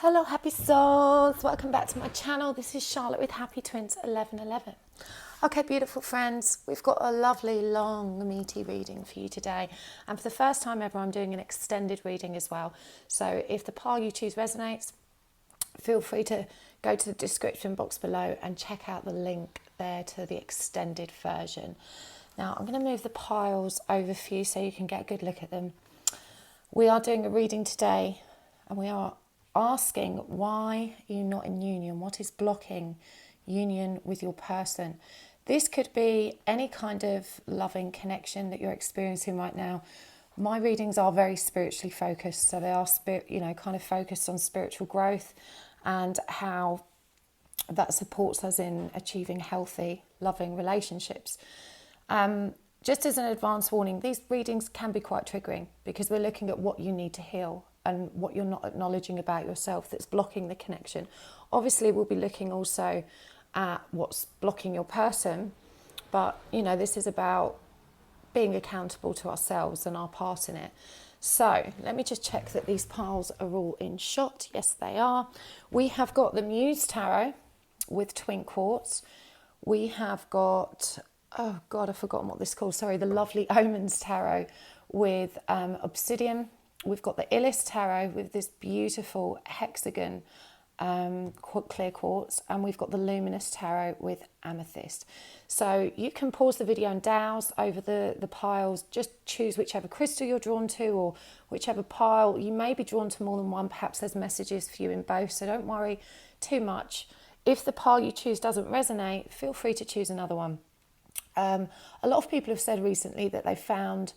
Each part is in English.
Hello happy souls, welcome back to my channel. This is Charlotte with Happy Twins 1111. Okay, beautiful friends, we've got a lovely long meaty reading for you today, and for the first time ever I'm doing an extended reading as well. So if the pile you choose resonates, feel free to go to the description box below and check out the link there to the extended version. Now I'm going to move the piles over for you so you can get a good look at them. We are doing a reading today and we are asking why you're not in union. What is blocking union with your person? This could be any kind of loving connection that you're experiencing right now. My readings are very spiritually focused, so they are kind of focused on spiritual growth and how that supports us in achieving healthy, loving relationships. Just as an advance warning, these readings can be quite triggering because we're looking at what you need to heal and what you're not acknowledging about yourself that's blocking the connection. Obviously, we'll be looking also at what's blocking your person, but this is about being accountable to ourselves and our part in it. So let me just check that these piles are all in shot. Yes, they are. We have got the Muse Tarot with twin quartz. We have got, oh God, I've forgotten what this is called. Sorry, the lovely Omens Tarot with obsidian. We've got the Illest Tarot with this beautiful hexagon clear quartz, and we've got the Luminous Tarot with amethyst. So you can pause the video and douse over the piles. Just choose whichever crystal you're drawn to or whichever pile. You may be drawn to more than one. Perhaps there's messages for you in both, so don't worry too much. If the pile you choose doesn't resonate, feel free to choose another one. A lot of people have said recently that they found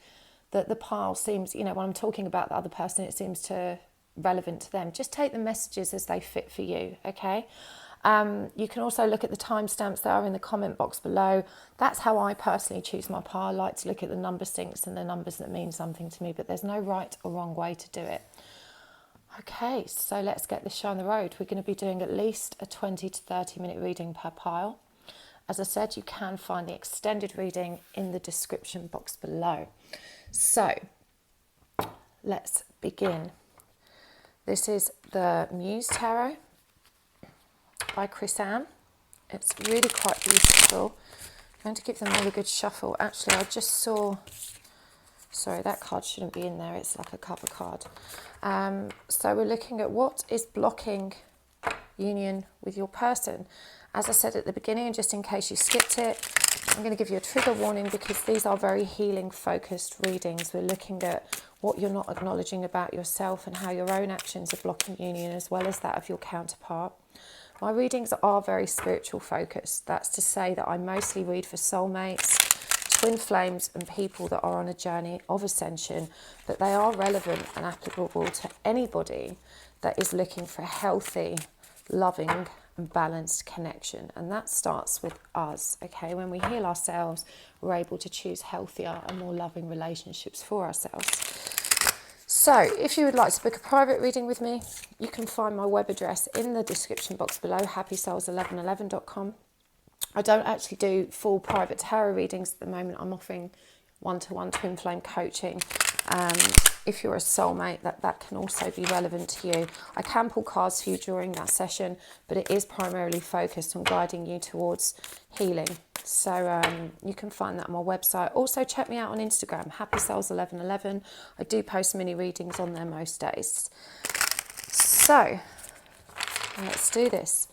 that the pile seems, when I'm talking about the other person, it seems to relevant to them. Just take the messages as they fit for you, okay? You can also look at the timestamps that are in the comment box below. That's how I personally choose my pile. I like to look at the number syncs and the numbers that mean something to me, but there's no right or wrong way to do it. Okay, so let's get this show on the road. We're going to be doing at least a 20 to 30 minute reading per pile. As I said, you can find the extended reading in the description box below. So let's begin. This is the Muse Tarot by Chris Ann. It's really quite beautiful. I'm going to give them all a good shuffle. Actually, I just saw, sorry, that card shouldn't be in there. It's like a cover card. So we're looking at what is blocking union with your person. As I said at the beginning, and just in case you skipped it, I'm going to give you a trigger warning because these are very healing focused readings. We're looking at what you're not acknowledging about yourself and how your own actions are blocking union as well as that of your counterpart. My readings are very spiritual focused. That's to say that I mostly read for soulmates, twin flames and people that are on a journey of ascension, but they are relevant and applicable to anybody that is looking for a healthy, loving and balanced connection. And that starts with us, okay? When we heal ourselves, we're able to choose healthier and more loving relationships for ourselves. So if you would like to book a private reading with me, you can find my web address in the description box below, happysouls1111.com. I don't actually do full private tarot readings at the moment. I'm offering one-to-one twin flame coaching. If you're a soulmate, that can also be relevant to you. I can pull cards for you during that session, but it is primarily focused on guiding you towards healing. So you can find that on my website. Also check me out on Instagram, happysouls1111. I do post mini readings on there most days. So let's do this.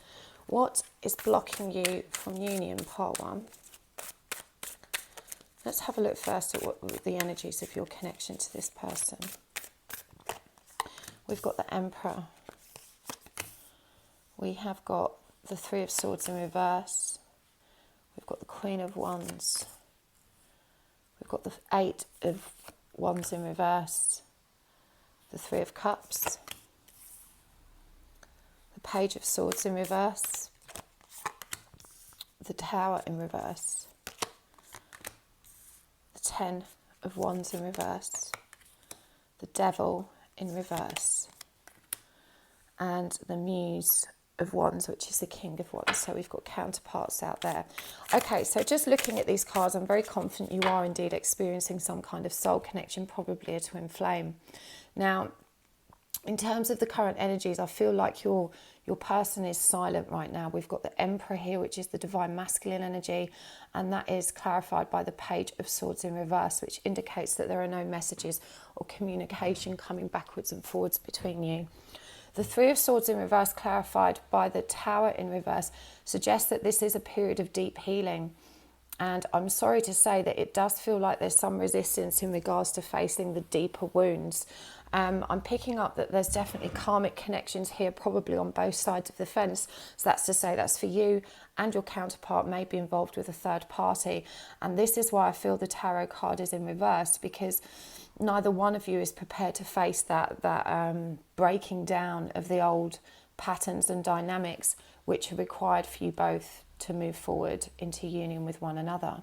What is blocking you from union, part one? Let's have a look first at what the energies of your connection to this person. We've got the Emperor. We have got the Three of Swords in reverse. We've got the Queen of Wands. We've got the Eight of Wands in reverse. The Three of Cups. The Page of Swords in reverse. The Tower in reverse. 10 of Wands in reverse, the Devil in reverse, and the Muse of Wands, which is the King of Wands. So we've got counterparts out there. Okay, so just looking at these cards, I'm very confident you are indeed experiencing some kind of soul connection, probably a twin flame. Now, In terms of the current energies, I feel like your person is silent right now. We've got the Emperor here, which is the divine masculine energy, and that is clarified by the Page of Swords in reverse, which indicates that there are no messages or communication coming backwards and forwards between you. The Three of Swords in reverse, clarified by the Tower in reverse, suggests that this is a period of deep healing. And I'm sorry to say that it does feel like there's some resistance in regards to facing the deeper wounds. I'm picking up that there's definitely karmic connections here, probably on both sides of the fence. So that's to say that's for you, and your counterpart may be involved with a third party. And this is why I feel the tarot card is in reverse, because neither one of you is prepared to face that breaking down of the old patterns and dynamics which are required for you both to move forward into union with one another.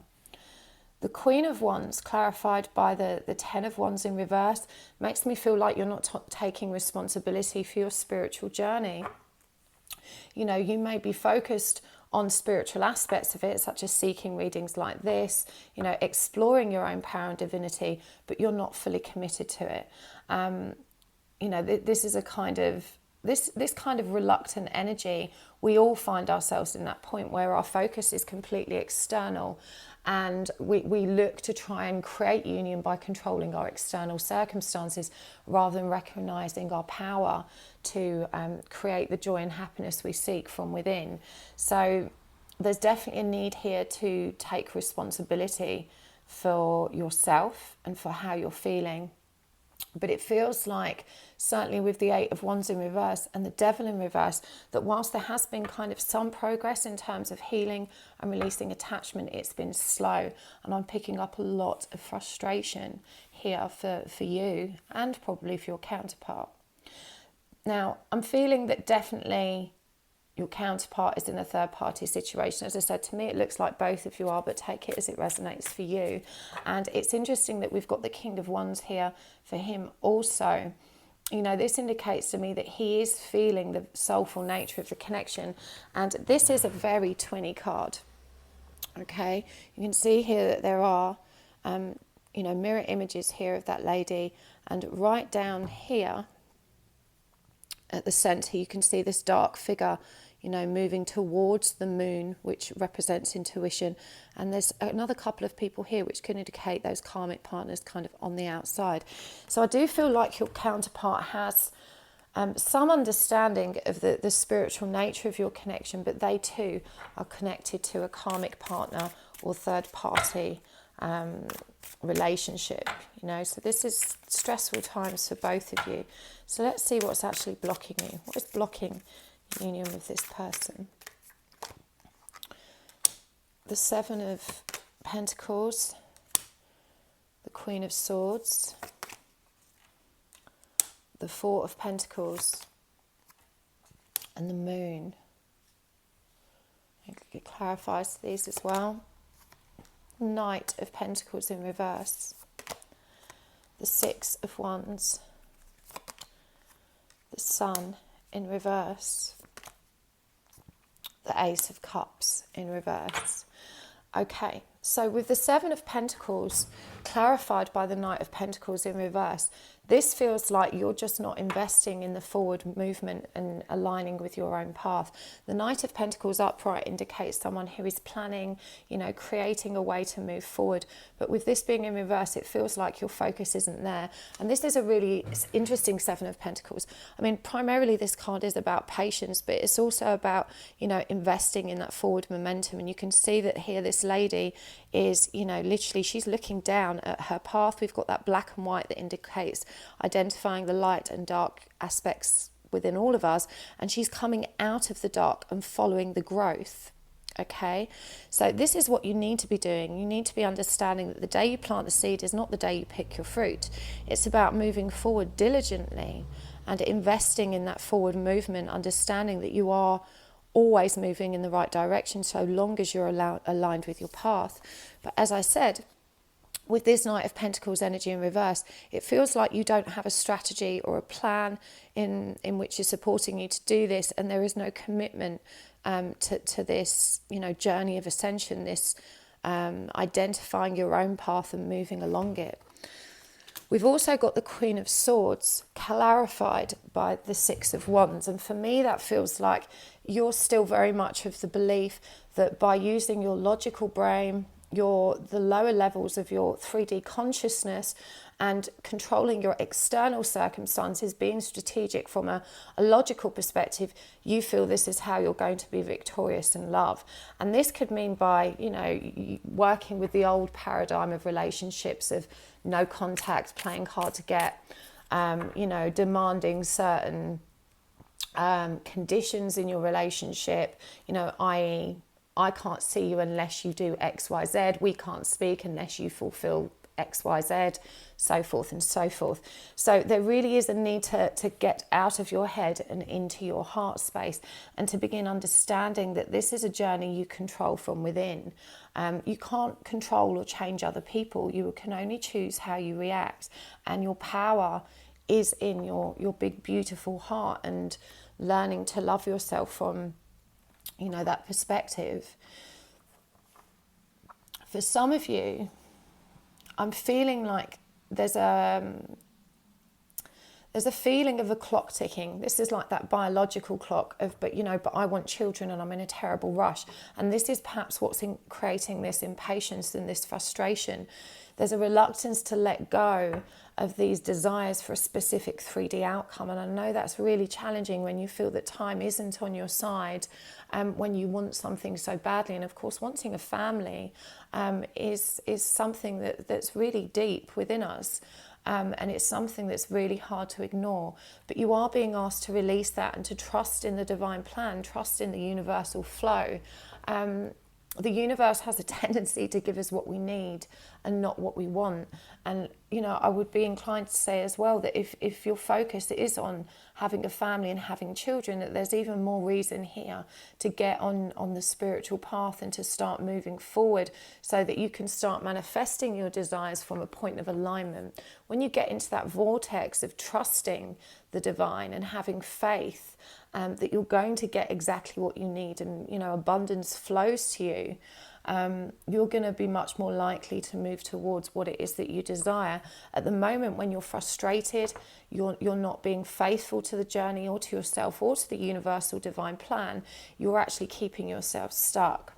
The Queen of Wands, clarified by the Ten of Wands in reverse, makes me feel like you're not taking responsibility for your spiritual journey. You know, you may be focused on spiritual aspects of it, such as seeking readings like this, you know, exploring your own power and divinity, but you're not fully committed to it. You know, this is a kind of this kind of reluctant energy. We all find ourselves in that point where our focus is completely external, and we look to try and create union by controlling our external circumstances rather than recognizing our power to create the joy and happiness we seek from within. So there's definitely a need here to take responsibility for yourself and for how you're feeling. But it feels like, certainly with the Eight of Wands in reverse and the Devil in reverse, that whilst there has been kind of some progress in terms of healing and releasing attachment, it's been slow. And I'm picking up a lot of frustration here for you and probably for your counterpart. Now, I'm feeling that definitely your counterpart is in a third party situation. As I said, to me it looks like both of you are, but take it as it resonates for you. And it's interesting that we've got the King of Wands here for him also. You know, this indicates to me that he is feeling the soulful nature of the connection, and this is a very twinny card. Okay, you can see here that there are you know, mirror images here of that lady, and right down here at the center you can see this dark figure, you know, moving towards the moon, which represents intuition. And there's another couple of people here which can indicate those karmic partners kind of on the outside. So I do feel like your counterpart has some understanding of the spiritual nature of your connection, but they too are connected to a karmic partner or third party relationship, you know. So this is stressful times for both of you. So let's see what's actually blocking you. What is blocking union with this person? The Seven of Pentacles, the Queen of Swords, the Four of Pentacles, and the Moon. It clarifies these as well. Knight of Pentacles in reverse, the Six of Wands, the Sun in reverse, the Ace of Cups in reverse. Okay, so with the Seven of Pentacles clarified by the Knight of Pentacles in reverse, this feels like you're just not investing in the forward movement and aligning with your own path. The Knight of Pentacles upright indicates someone who is planning, you know, creating a way to move forward. But with this being in reverse, it feels like your focus isn't there. And this is a really interesting Seven of Pentacles. I mean, primarily this card is about patience, but it's also about, you know, investing in that forward momentum. And you can see that here this lady is, you know, literally she's looking down at her path. We've got that black and white that indicates identifying the light and dark aspects within all of us, and she's coming out of the dark and following the growth. Okay, so this is what you need to be doing. You need to be understanding that the day you plant the seed is not the day you pick your fruit. It's about moving forward diligently and investing in that forward movement, understanding that you are always moving in the right direction so long as you're aligned with your path. But as I said, with this Knight of Pentacles energy in reverse, it feels like you don't have a strategy or a plan in which is supporting you to do this, and there is no commitment to this, you know, journey of ascension, this identifying your own path and moving along it. We've also got the Queen of Swords clarified by the Six of Wands. And for me, that feels like you're still very much of the belief that by using your logical brain, the lower levels of your 3D consciousness and controlling your external circumstances, being strategic from a logical perspective, you feel this is how you're going to be victorious in love. And this could mean by, working with the old paradigm of relationships of no contact, playing hard to get, demanding certain conditions in your relationship, i.e., I can't see you unless you do X, Y, Z. We can't speak unless you fulfill X, Y, Z, so forth and so forth. So there really is a need to get out of your head and into your heart space and to begin understanding that this is a journey you control from within. You can't control or change other people. You can only choose how you react. And your power is in your big, beautiful heart and learning to love yourself from that perspective. For some of you, I'm feeling like there's a feeling of a clock ticking. This is like that biological clock of, but I want children and I'm in a terrible rush. And this is perhaps what's creating this impatience and this frustration. There's a reluctance to let go of these desires for a specific 3D outcome. And I know that's really challenging when you feel that time isn't on your side, when you want something so badly. And of course, wanting a family is something that's really deep within us. And it's something that's really hard to ignore. But you are being asked to release that and to trust in the divine plan, trust in the universal flow. The universe has a tendency to give us what we need and not what we want. And, I would be inclined to say as well that if your focus is on having a family and having children, that there's even more reason here to get on the spiritual path and to start moving forward so that you can start manifesting your desires from a point of alignment. When you get into that vortex of trusting the divine and having faith that you're going to get exactly what you need and, abundance flows to you, you're going to be much more likely to move towards what it is that you desire. At the moment when you're frustrated, you're not being faithful to the journey or to yourself or to the universal divine plan, you're actually keeping yourself stuck.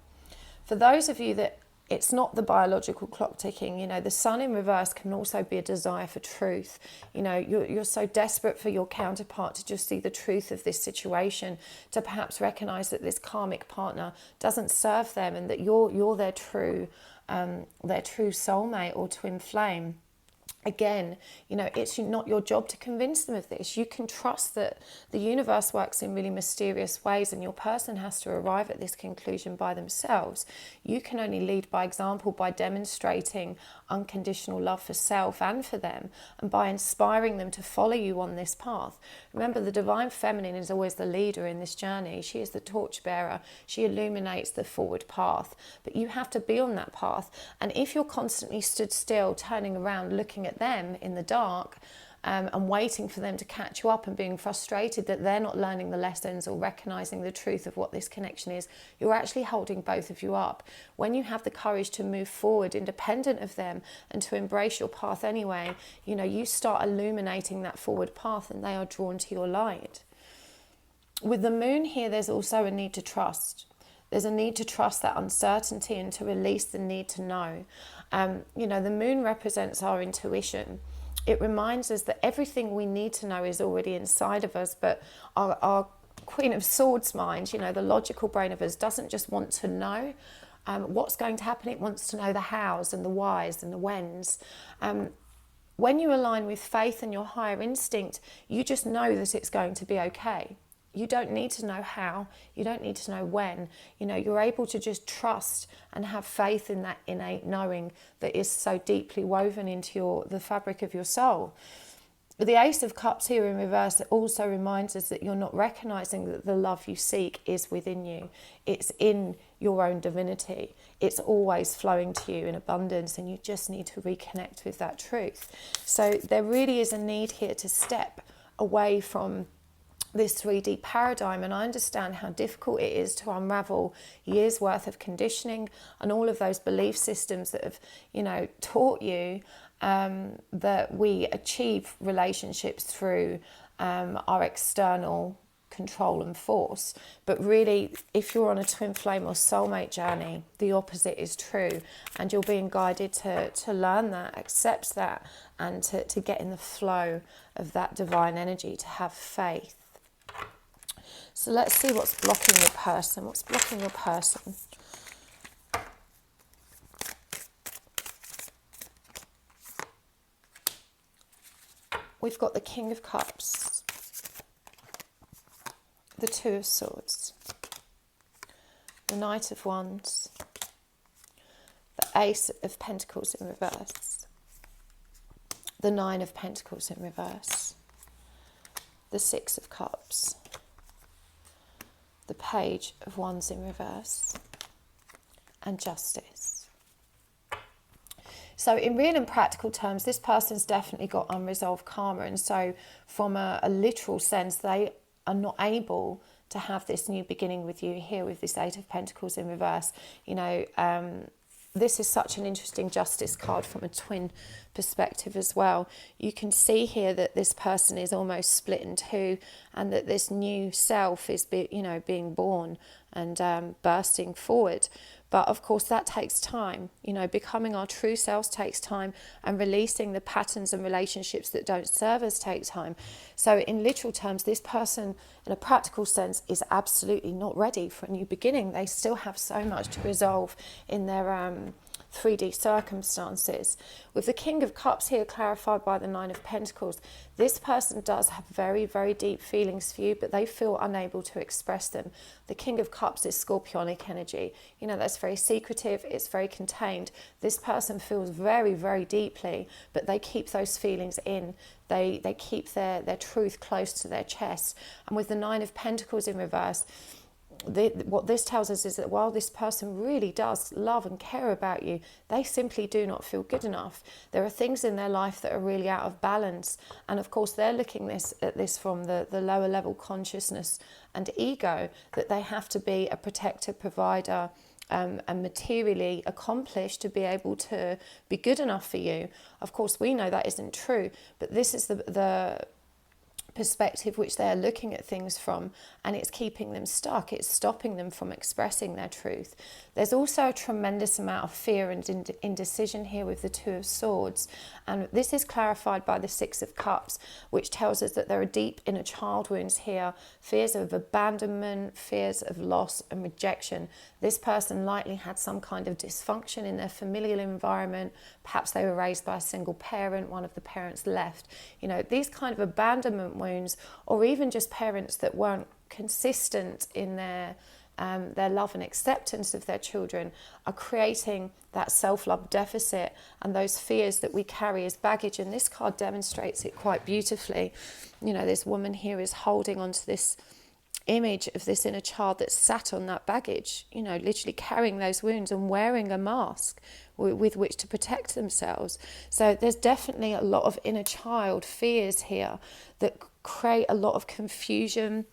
For those of you that it's not the biological clock ticking, the sun in reverse can also be a desire for truth. You're so desperate for your counterpart to just see the truth of this situation, to perhaps recognize that this karmic partner doesn't serve them and that you're their true soulmate or twin flame. Again, it's not your job to convince them of this. You can trust that the universe works in really mysterious ways and your person has to arrive at this conclusion by themselves. You can only lead by example by demonstrating unconditional love for self and for them and by inspiring them to follow you on this path. Remember, the divine feminine is always the leader in this journey. She is the torchbearer. She illuminates the forward path. But you have to be on that path. And if you're constantly stood still, turning around, looking at them in the dark and waiting for them to catch you up and being frustrated that they're not learning the lessons or recognizing the truth of what this connection is, you're actually holding both of you up. When you have the courage to move forward independent of them and to embrace your path anyway, you start illuminating that forward path and they are drawn to your light. With the moon here, there's also a need to trust. There's a need to trust that uncertainty and to release the need to know. The moon represents our intuition. It reminds us that everything we need to know is already inside of us, but our Queen of Swords mind, the logical brain of us, doesn't just want to know what's going to happen. It wants to know the hows and the whys and the whens. When you align with faith and your higher instinct, you just know that it's going to be okay. You don't need to know how, you don't need to know when. You're able to just trust and have faith in that innate knowing that is so deeply woven into the fabric of your soul. The Ace of Cups here in reverse also reminds us that you're not recognizing that the love you seek is within you. It's in your own divinity. It's always flowing to you in abundance and you just need to reconnect with that truth. So there really is a need here to step away from this 3D paradigm, and I understand how difficult it is to unravel years worth of conditioning and all of those belief systems that have taught you that we achieve relationships through our external control and force. But really, if you're on a twin flame or soulmate journey, the opposite is true, and you're being guided to learn that, accept that, and to get in the flow of that divine energy, to have faith. So let's see what's blocking your person. What's blocking your person? We've got the King of Cups, the Two of Swords, the Knight of Wands, the Ace of Pentacles in reverse, the Nine of Pentacles in reverse, the Six of Cups, the Page of Wands in reverse, and Justice. So in real and practical terms, this person's definitely got unresolved karma, and so from a literal sense, they are not able to have this new beginning with you here with this Eight of Pentacles in reverse. You know, this is such an interesting Justice card from a twin perspective as well. You can see here that this person is almost split in two, and that this new self is being born and bursting forward. But of course that takes time. You know, becoming our true selves takes time, and releasing the patterns and relationships that don't serve us take time. So in literal terms, this person in a practical sense is absolutely not ready for a new beginning. They still have so much to resolve in their 3D circumstances. With the King of Cups here clarified by the Nine of Pentacles, this person does have very, very deep feelings for you, but they feel unable to express them. The King of Cups is Scorpionic energy. You know, that's very secretive, it's very contained. This person feels very, very deeply, but they keep those feelings in. They keep their truth close to their chest. And with the Nine of Pentacles in reverse, what this tells us is that while this person really does love and care about you, they simply do not feel good enough. There are things in their life that are really out of balance, and of course they're looking at this from the lower level consciousness and ego, that they have to be a protector, provider, and materially accomplished to be able to be good enough for you. Of course we know that isn't true, but this is the perspective which they're looking at things from, and it's keeping them stuck. It's stopping them from expressing their truth. There's also a tremendous amount of fear and indecision here with the Two of Swords, and this is clarified by the Six of Cups, which tells us that there are deep inner child wounds here, fears of abandonment, fears of loss and rejection. This person likely had some kind of dysfunction in their familial environment. Perhaps they were raised by a single parent, one of the parents left. You know, these kind of abandonment wounds, or even just parents that weren't consistent in their love and acceptance of their children, are creating that self-love deficit and those fears that we carry as baggage. And this card demonstrates it quite beautifully. You know, this woman here is holding onto this image of this inner child that sat on that baggage, you know, literally carrying those wounds and wearing a mask with which to protect themselves. So there's definitely a lot of inner child fears here that create a lot of confusion,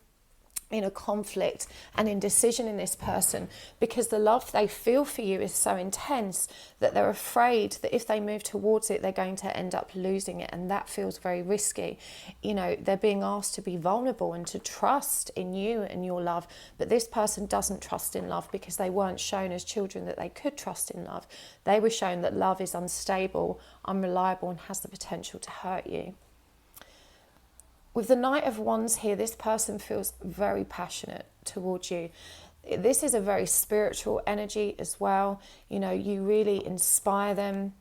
inner conflict and indecision in this person, because the love they feel for you is so intense that they're afraid that if they move towards it, they're going to end up losing it, and that feels very risky. You know, they're being asked to be vulnerable and to trust in you and your love, but this person doesn't trust in love because they weren't shown as children that they could trust in love. They were shown that love is unstable, unreliable, and has the potential to hurt you. With the Knight of Wands here, this person feels very passionate towards you. This is a very spiritual energy as well. You know, you really inspire them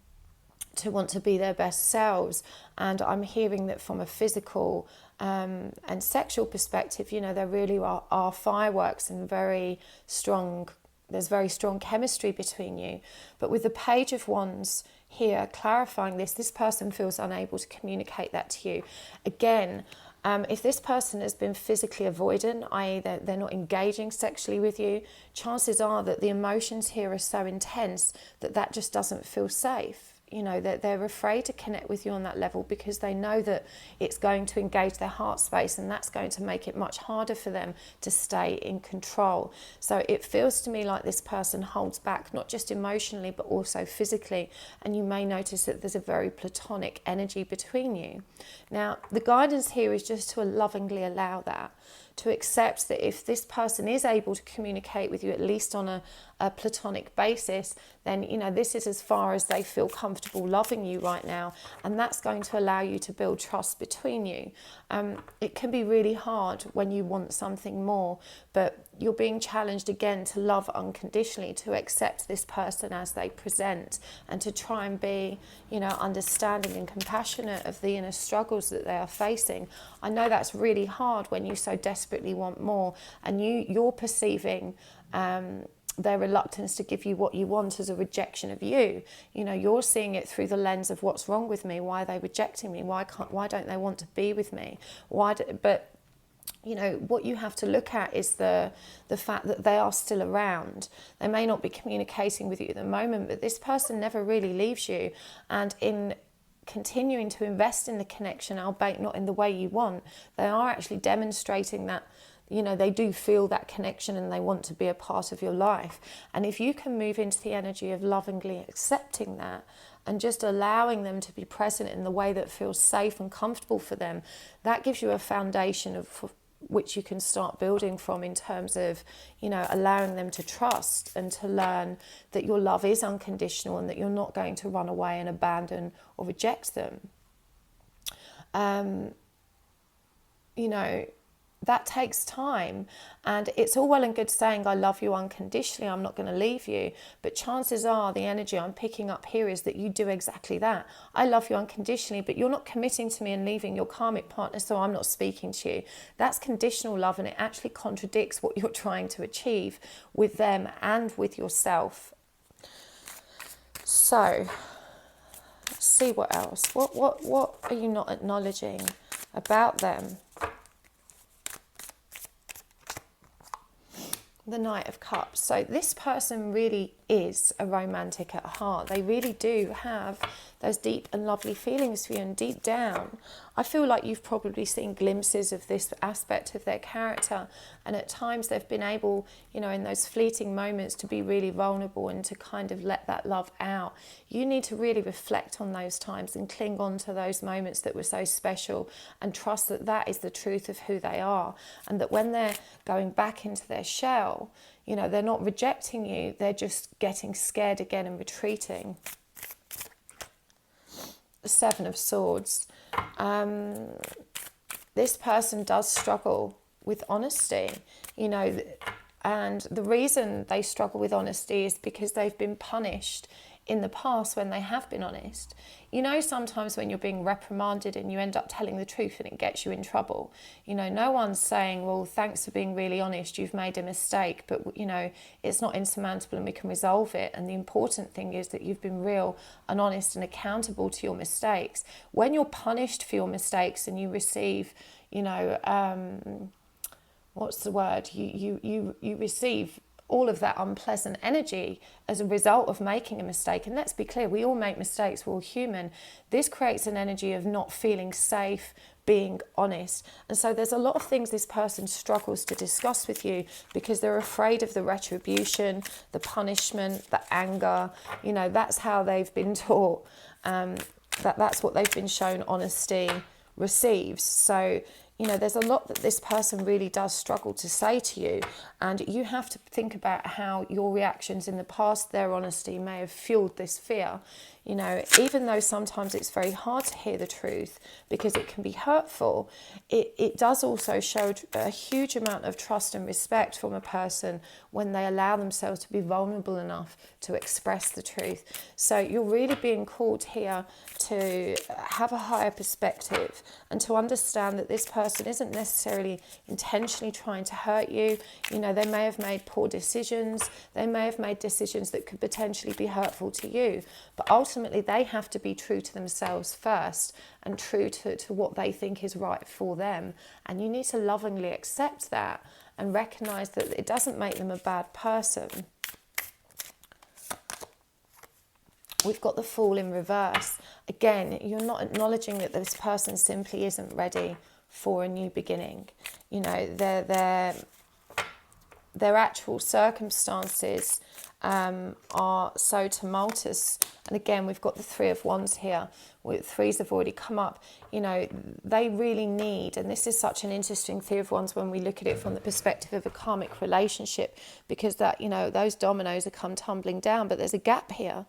to want to be their best selves. And I'm hearing that from a physical and sexual perspective, you know, there really are fireworks and there's very strong chemistry between you. But with the Page of Wands here clarifying this person feels unable to communicate that to you. Again, if this person has been physically avoidant, i.e. they're not engaging sexually with you, chances are that the emotions here are so intense that just doesn't feel safe. you know, that they're afraid to connect with you on that level because they know that it's going to engage their heart space, and that's going to make it much harder for them to stay in control. So it feels to me like this person holds back, not just emotionally but also physically, and you may notice that there's a very platonic energy between you. Now, the guidance here is just to lovingly allow that, to accept that if this person is able to communicate with you at least on a platonic basis, then, you know, this is as far as they feel comfortable loving you right now, and that's going to allow you to build trust between you. It can be really hard when you want something more, but you're being challenged again to love unconditionally, to accept this person as they present, and to try and be, you know, understanding and compassionate of the inner struggles that they are facing. I know that's really hard when you so desperately want more, and you're perceiving their reluctance to give you what you want as a rejection of you. You know, you're seeing it through the lens of what's wrong with me, why are they rejecting me, why don't they want to be with me, but you know, what you have to look at is the fact that they are still around. They may not be communicating with you at the moment, but this person never really leaves you, and in continuing to invest in the connection, albeit not in the way you want, they are actually demonstrating that, you know, they do feel that connection and they want to be a part of your life. And if you can move into the energy of lovingly accepting that and just allowing them to be present in the way that feels safe and comfortable for them, that gives you a foundation of which you can start building from, in terms of, you know, allowing them to trust and to learn that your love is unconditional and that you're not going to run away and abandon or reject them. You know, that takes time, and it's all well and good saying I love you unconditionally, I'm not going to leave you, but chances are the energy I'm picking up here is that you do exactly that. I love you unconditionally, but you're not committing to me and leaving your karmic partner, so I'm not speaking to you. That's conditional love, and it actually contradicts what you're trying to achieve with them and with yourself. So let's see what else. What are you not acknowledging about them? The Knight of Cups. So this person really is a romantic at heart. They really do have those deep and lovely feelings for you, and deep down I feel like you've probably seen glimpses of this aspect of their character, and at times they've been able, you know, in those fleeting moments to be really vulnerable and to kind of let that love out. You need to really reflect on those times and cling on to those moments that were so special, and trust that that is the truth of who they are, and that when they're going back into their shell, you know, they're not rejecting you, they're just getting scared again and retreating. The Seven of Swords. This person does struggle with honesty, you know, and the reason they struggle with honesty is because they've been punished in the past when they have been honest. You know, sometimes when you're being reprimanded and you end up telling the truth and it gets you in trouble, you know, no one's saying, well, thanks for being really honest, you've made a mistake, but, you know, it's not insurmountable and we can resolve it. And the important thing is that you've been real and honest and accountable to your mistakes. When you're punished for your mistakes and you receive, you know, what's the word? You receive all of that unpleasant energy as a result of making a mistake. And let's be clear, we all make mistakes, we're all human. This creates an energy of not feeling safe, being honest. And so there's a lot of things this person struggles to discuss with you because they're afraid of the retribution, the punishment, the anger. You know, that's how they've been taught, that's what they've been shown honesty receives. So, you know, there's a lot that this person really does struggle to say to you, and you have to think about how your reactions in the past, their honesty, may have fueled this fear. You know, even though sometimes it's very hard to hear the truth because it can be hurtful, it does also show a huge amount of trust and respect from a person when they allow themselves to be vulnerable enough to express the truth. So you're really being called here to have a higher perspective and to understand that this person isn't necessarily intentionally trying to hurt you. You know, they may have made poor decisions. They may have made decisions that could potentially be hurtful to you. But ultimately, they have to be true to themselves first and true to what they think is right for them. And you need to lovingly accept that and recognise that it doesn't make them a bad person. we've got the Fool in reverse. Again, you're not acknowledging that this person simply isn't ready for a new beginning. You know, their actual circumstances are so tumultuous. And again, we've got the Three of Wands here. Threes have already come up. You know, they really need, and this is such an interesting Three of Wands when we look at it from the perspective of a karmic relationship, because that, you know, those dominoes have come tumbling down, but there's a gap here.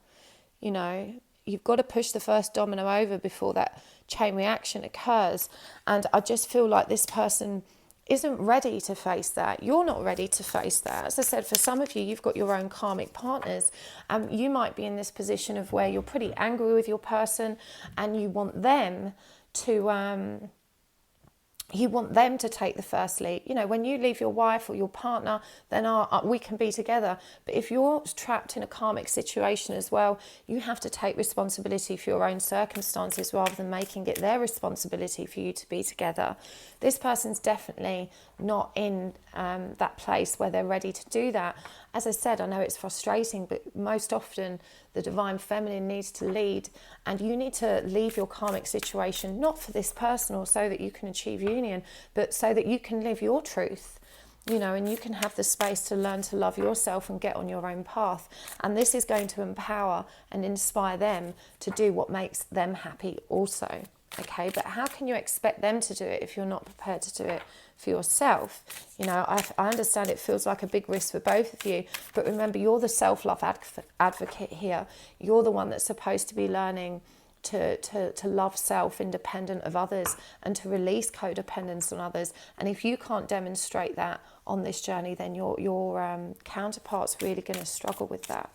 You know, you've got to push the first domino over before that chain reaction occurs. And I just feel like this person isn't ready to face that. You're not ready to face that. As I said, for some of you, you've got your own karmic partners. You might be in this position of where you're pretty angry with your person and you want them to take the first leap. You know, when you leave your wife or your partner, then we can be together. But if you're trapped in a karmic situation as well, you have to take responsibility for your own circumstances rather than making it their responsibility for you to be together. This person's definitely not in that place where they're ready to do that. As I said, I know it's frustrating, but most often the divine feminine needs to lead, and you need to leave your karmic situation not for this person or so that you can achieve union, but so that you can live your truth, you know, and you can have the space to learn to love yourself and get on your own path. And this is going to empower and inspire them to do what makes them happy also. Okay, but how can you expect them to do it if you're not prepared to do it for yourself? You know, I understand it feels like a big risk for both of you, but remember, you're the self-love advocate here. You're the one that's supposed to be learning to love self independent of others and to release codependence on others. And if you can't demonstrate that on this journey, then your counterpart's really going to struggle with that.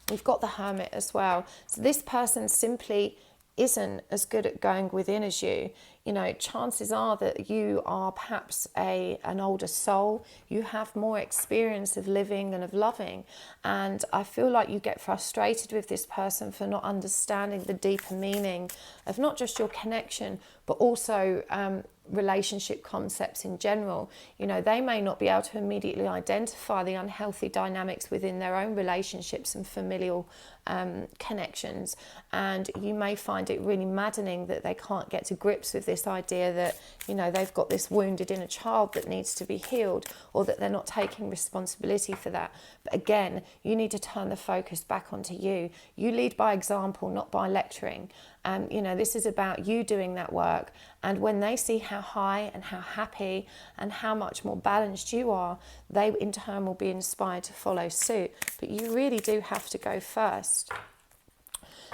We've got the Hermit as well. So this person simply isn't as good at going within as you. You know, chances are that you are perhaps an older soul. You have more experience of living and of loving. And I feel like you get frustrated with this person for not understanding the deeper meaning of not just your connection, but also relationship concepts in general. You know, they may not be able to immediately identify the unhealthy dynamics within their own relationships and familial connections, and you may find it really maddening that they can't get to grips with this idea that, you know, they've got this wounded inner child that needs to be healed, or that they're not taking responsibility for that. But again, you need to turn the focus back onto you. You lead by example, not by lecturing. You know, this is about you doing that work. And when they see how high and how happy and how much more balanced you are, they in turn will be inspired to follow suit. But you really do have to go first.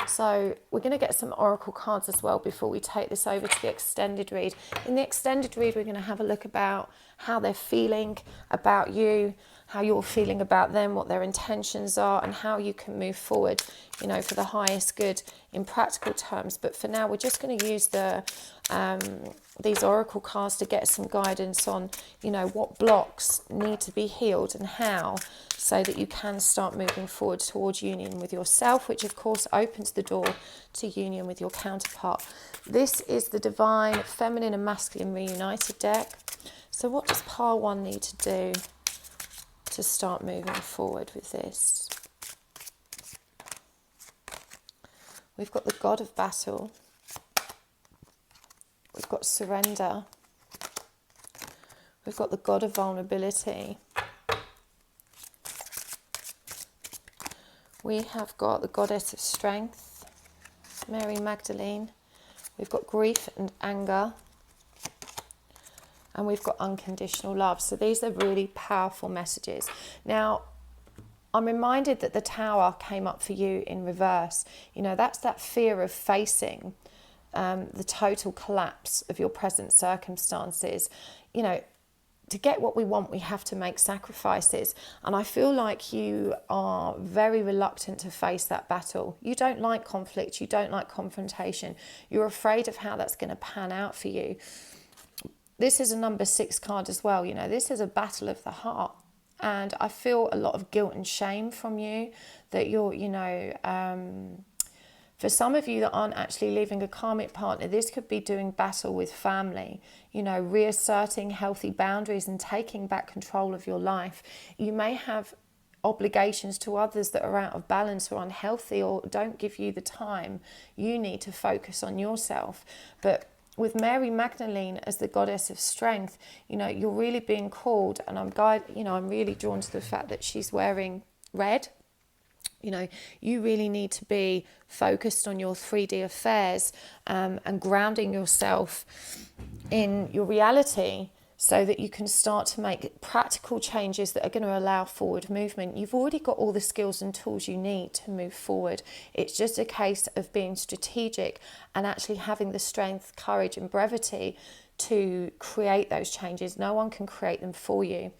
So we're going to get some oracle cards as well before we take this over to the extended read. In the extended read, we're going to have a look about how they're feeling about you, how you're feeling about them, what their intentions are, and how you can move forward, you know, for the highest good in practical terms. But for now, we're just going to use these oracle cards to get some guidance on, you know, what blocks need to be healed and how, so that you can start moving forward towards union with yourself, which of course opens the door to union with your counterpart. This is the Divine Feminine and Masculine Reunited deck. So what does pile 1 need to do to start moving forward with this? We've got the God of Battle. We've got Surrender. We've got the God of Vulnerability. We have got the Goddess of Strength, Mary Magdalene. We've got Grief and Anger. And we've got Unconditional Love. So these are really powerful messages. Now, I'm reminded that the Tower came up for you in reverse. You know, that's that fear of facing the total collapse of your present circumstances. You know, to get what we want, we have to make sacrifices. And I feel like you are very reluctant to face that battle. You don't like conflict. You don't like confrontation. You're afraid of how that's going to pan out for you. This is a number 6 card as well. You know, this is a battle of the heart. And I feel a lot of guilt and shame from you that you're, you know, for some of you that aren't actually leaving a karmic partner, this could be doing battle with family, you know, reasserting healthy boundaries and taking back control of your life. You may have obligations to others that are out of balance or unhealthy or don't give you the time you need to focus on yourself. But with Mary Magdalene as the goddess of strength, you know, you're really being called, and I'm really drawn to the fact that she's wearing red. You know, you really need to be focused on your 3D affairs and grounding yourself in your reality so that you can start to make practical changes that are going to allow forward movement. You've already got all the skills and tools you need to move forward. It's just a case of being strategic and actually having the strength, courage and brevity to create those changes. No one can create them for you.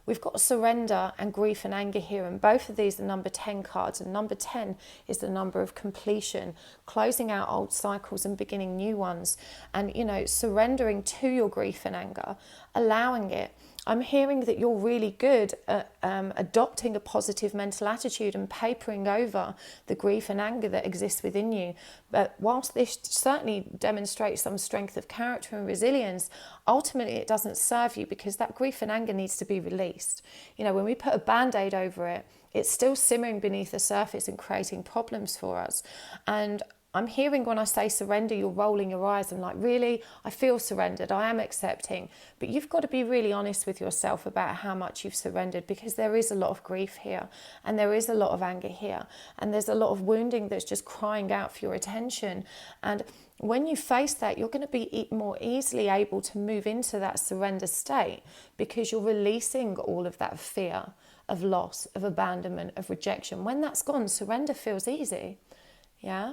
We've got surrender and grief and anger here, and both of these are number 10 cards, and number 10 is the number of completion, closing out old cycles and beginning new ones. And, you know, surrendering to your grief and anger, allowing it. I'm hearing that you're really good at adopting a positive mental attitude and papering over the grief and anger that exists within you. But whilst this certainly demonstrates some strength of character and resilience, ultimately it doesn't serve you, because that grief and anger needs to be released. You know, when we put a band-aid over it, it's still simmering beneath the surface and creating problems for us. And I'm hearing when I say surrender, you're rolling your eyes and like, really? I feel surrendered, I am accepting. But you've got to be really honest with yourself about how much you've surrendered, because there is a lot of grief here and there is a lot of anger here and there's a lot of wounding that's just crying out for your attention. And when you face that, you're going to be more easily able to move into that surrender state, because you're releasing all of that fear of loss, of abandonment, of rejection. When that's gone, surrender feels easy. Yeah.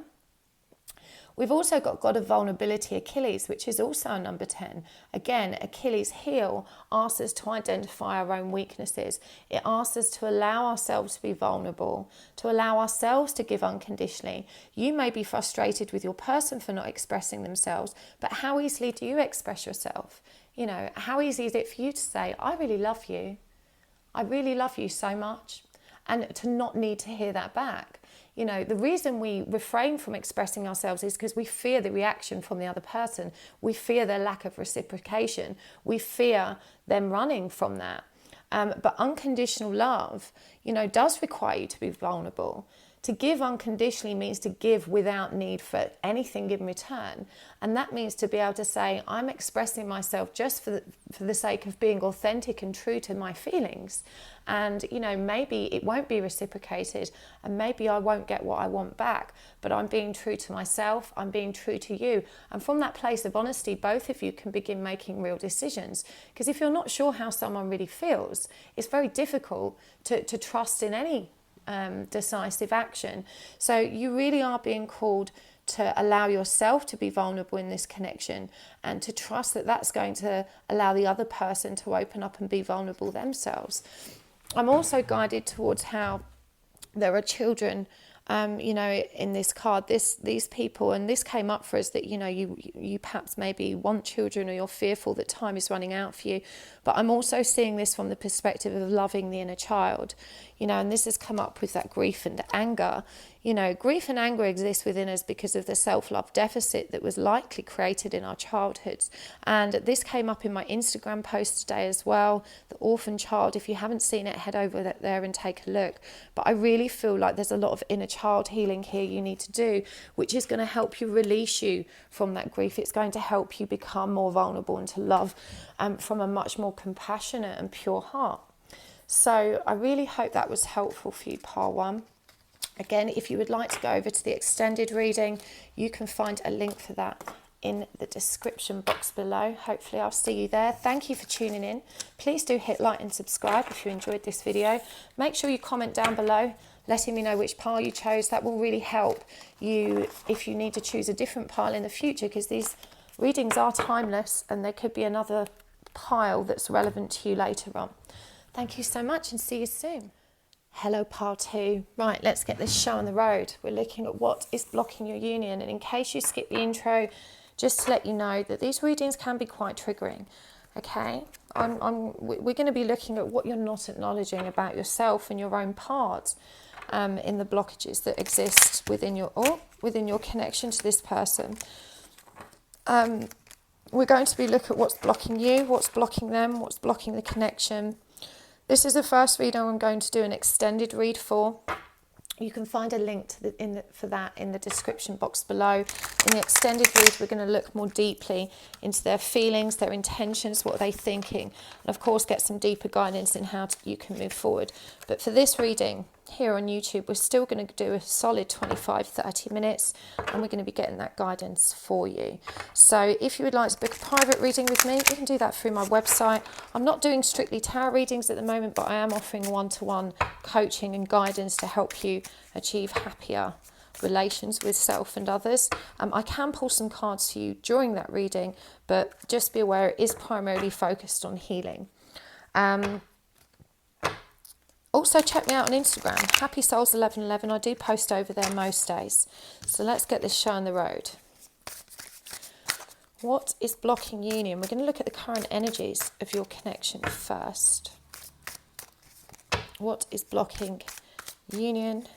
We've also got God of Vulnerability, Achilles, which is also number 10. Again, Achilles' heel asks us to identify our own weaknesses. It asks us to allow ourselves to be vulnerable, to allow ourselves to give unconditionally. You may be frustrated with your person for not expressing themselves, but how easily do you express yourself? You know, how easy is it for you to say, I really love you. I really love you so much. And to not need to hear that back. You know, the reason we refrain from expressing ourselves is because we fear the reaction from the other person. We fear their lack of reciprocation. We fear them running from that. But unconditional love, you know, does require you to be vulnerable. To give unconditionally means to give without need for anything in return. And that means to be able to say, I'm expressing myself just for the sake of being authentic and true to my feelings. And, you know, maybe it won't be reciprocated and maybe I won't get what I want back, but I'm being true to myself, I'm being true to you. And from that place of honesty, both of you can begin making real decisions. Because if you're not sure how someone really feels, it's very difficult to trust in any decisive action. So you really are being called to allow yourself to be vulnerable in this connection and to trust that that's going to allow the other person to open up and be vulnerable themselves. I'm also guided towards how there are children, you know, in this card, these people, and this came up for us that, you know, you perhaps maybe want children or you're fearful that time is running out for you. But I'm also seeing this from the perspective of loving the inner child, you know, and this has come up with that grief and anger. You know, grief and anger exist within us because of the self-love deficit that was likely created in our childhoods. And this came up in my Instagram post today as well, the orphan child. If you haven't seen it, head over there and take a look. But I really feel like there's a lot of inner child healing here you need to do, which is going to help you release you from that grief. It's going to help you become more vulnerable and to love from a much more compassionate and pure heart. So I really hope that was helpful for you, Pile 1. Again, if you would like to go over to the extended reading, you can find a link for that in the description box below. Hopefully I'll see you there. Thank you for tuning in. Please do hit like and subscribe if you enjoyed this video. Make sure you comment down below, letting me know which pile you chose. That will really help you if you need to choose a different pile in the future, because these readings are timeless and there could be another pile that's relevant to you later on. Thank you so much and see you soon. Hello, pile 2. Right, let's get this show on the road. We're looking at what is blocking your union. And in case you skip the intro, just to let you know that these readings can be quite triggering. Okay, we're going to be looking at what you're not acknowledging about yourself and your own part in the blockages that exist within your connection to this person. We're going to be looking at what's blocking you, what's blocking them, what's blocking the connection. This is the first reading I'm going to do an extended read for. You can find a link to for that in the description box below. In the extended read, we're going to look more deeply into their feelings, their intentions, what are they thinking, and of course get some deeper guidance in how you can move forward. But for this reading here on YouTube, we're still going to do a solid 25-30 minutes, and we're going to be getting that guidance for you. So if you would like to book a private reading with me, you can do that through my website. I'm not doing strictly tarot readings at the moment, but I am offering one-to-one coaching and guidance to help you achieve happier relations with self and others. I can pull some cards for you during that reading, but just be aware it is primarily focused on healing. Also check me out on Instagram, happysouls1111. I do post over there most days. So let's get this show on the road. What is blocking union? We're going to look at the current energies of your connection first. What is blocking union?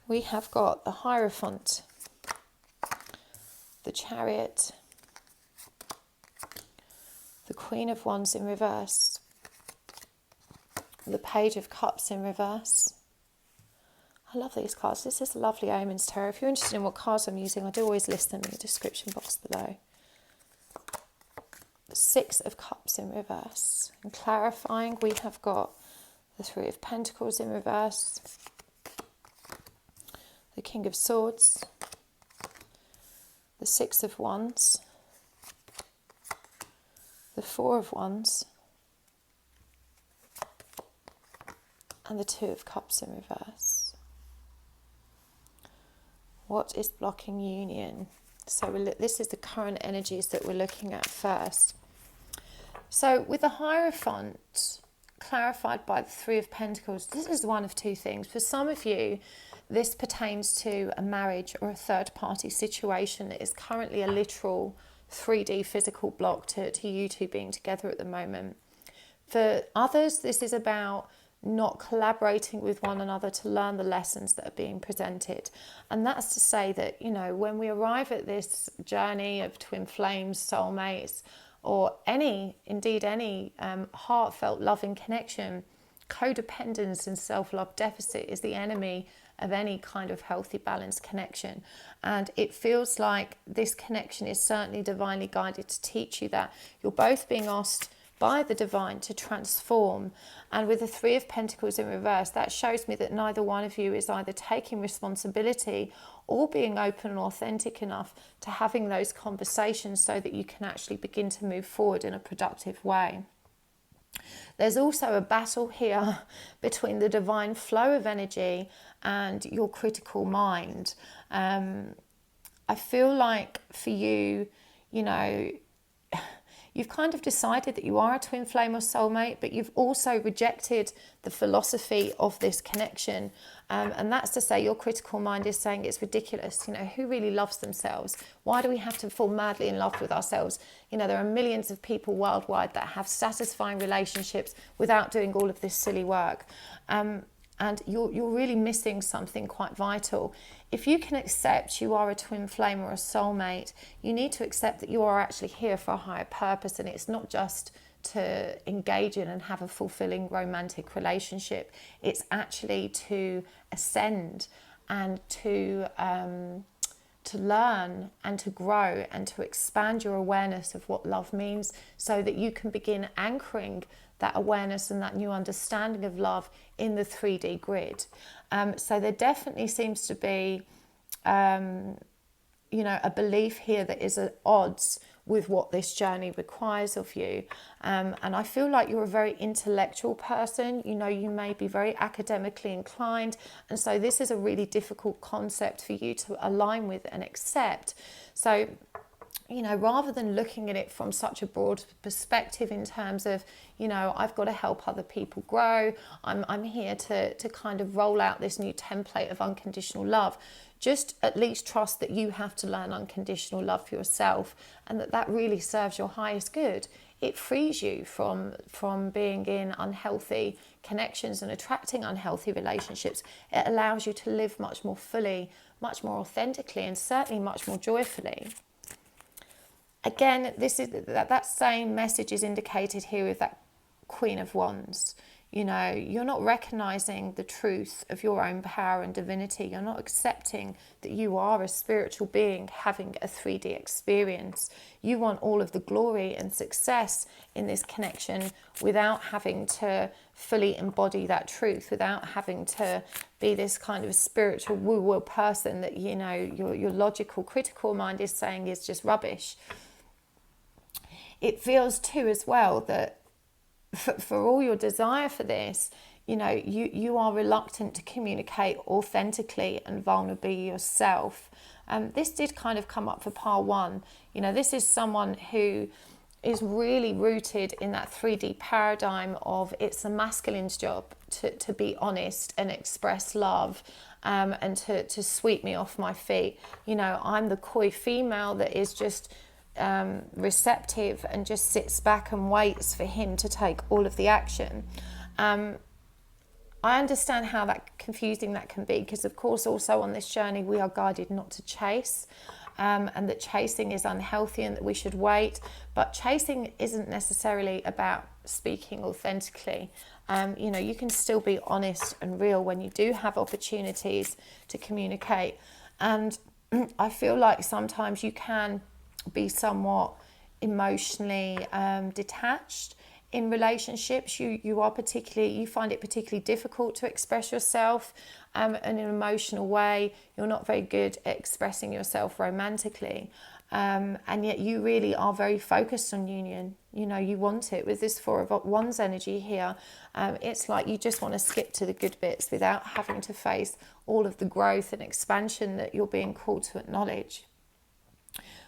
We have got the Hierophant, the Chariot, the Queen of Wands in reverse, the Page of Cups in reverse. I love these cards. This is a lovely Omens Tarot. If you're interested in what cards I'm using, I do always list them in the description box below. The Six of Cups in reverse. And clarifying, we have got the Three of Pentacles in reverse, the King of Swords, the Six of Wands, the Four of Wands, and the Two of Cups in reverse. What is blocking union? So this is the current energies that we're looking at first. So with the Hierophant clarified by the Three of Pentacles, this is one of two things. For some of you, this pertains to a marriage or a third-party situation that is currently a literal 3D physical block to you two being together at the moment. For others, this is about not collaborating with one another to learn the lessons that are being presented. And that's to say that, you know, when we arrive at this journey of twin flames, soulmates, or any heartfelt loving connection, codependence and self-love deficit is the enemy of any kind of healthy, balanced connection. And it feels like this connection is certainly divinely guided to teach you that you're both being asked by the divine to transform. And with the Three of Pentacles in reverse, that shows me that neither one of you is either taking responsibility or being open and authentic enough to having those conversations so that you can actually begin to move forward in a productive way. There's also a battle here between the divine flow of energy and your critical mind. I feel like for you, you know, you've kind of decided that you are a twin flame or soulmate, but you've also rejected the philosophy of this connection. And that's to say your critical mind is saying it's ridiculous. You know, who really loves themselves? Why do we have to fall madly in love with ourselves? You know, there are millions of people worldwide that have satisfying relationships without doing all of this silly work. And you're really missing something quite vital. If you can accept you are a twin flame or a soulmate, you need to accept that you are actually here for a higher purpose, and it's not just to engage in and have a fulfilling romantic relationship. It's actually to ascend and to learn and to grow and to expand your awareness of what love means, so that you can begin anchoring that awareness and that new understanding of love in the 3D grid. So there definitely seems to be, you know, a belief here that is at odds with what this journey requires of you. And I feel like you're a very intellectual person. You know, you may be very academically inclined. And so this is a really difficult concept for you to align with and accept. So, you know, rather than looking at it from such a broad perspective in terms of, you know, I've got to help other people grow, I'm here to kind of roll out this new template of unconditional love, just at least trust that you have to learn unconditional love for yourself, and that really serves your highest good. It frees you from being in unhealthy connections and attracting unhealthy relationships. It allows you to live much more fully, much more authentically, and certainly much more joyfully. Again, this is that same message is indicated here with that Queen of Wands. You know, you're not recognizing the truth of your own power and divinity. You're not accepting that you are a spiritual being having a 3D experience. You want all of the glory and success in this connection without having to fully embody that truth, without having to be this kind of spiritual woo-woo person that, you know, your logical, critical mind is saying is just rubbish. It feels too as well that for all your desire for this, you know, you are reluctant to communicate authentically and vulnerably yourself. This did kind of come up for pile 1. You know, this is someone who is really rooted in that 3D paradigm of it's a masculine's job to be honest and express love, and to sweep me off my feet. You know, I'm the coy female that is just receptive and just sits back and waits for him to take all of the action. I understand how confusing that can be, because of course also on this journey we are guided not to chase, and that chasing is unhealthy and that we should wait. But chasing isn't necessarily about speaking authentically. You know, you can still be honest and real when you do have opportunities to communicate. And I feel like sometimes you can be somewhat emotionally detached in relationships. You find it particularly difficult to express yourself in an emotional way. You're not very good at expressing yourself romantically, and yet you really are very focused on union. You know, you want it. With this Four of Wands energy here, it's like you just want to skip to the good bits without having to face all of the growth and expansion that you're being called to acknowledge.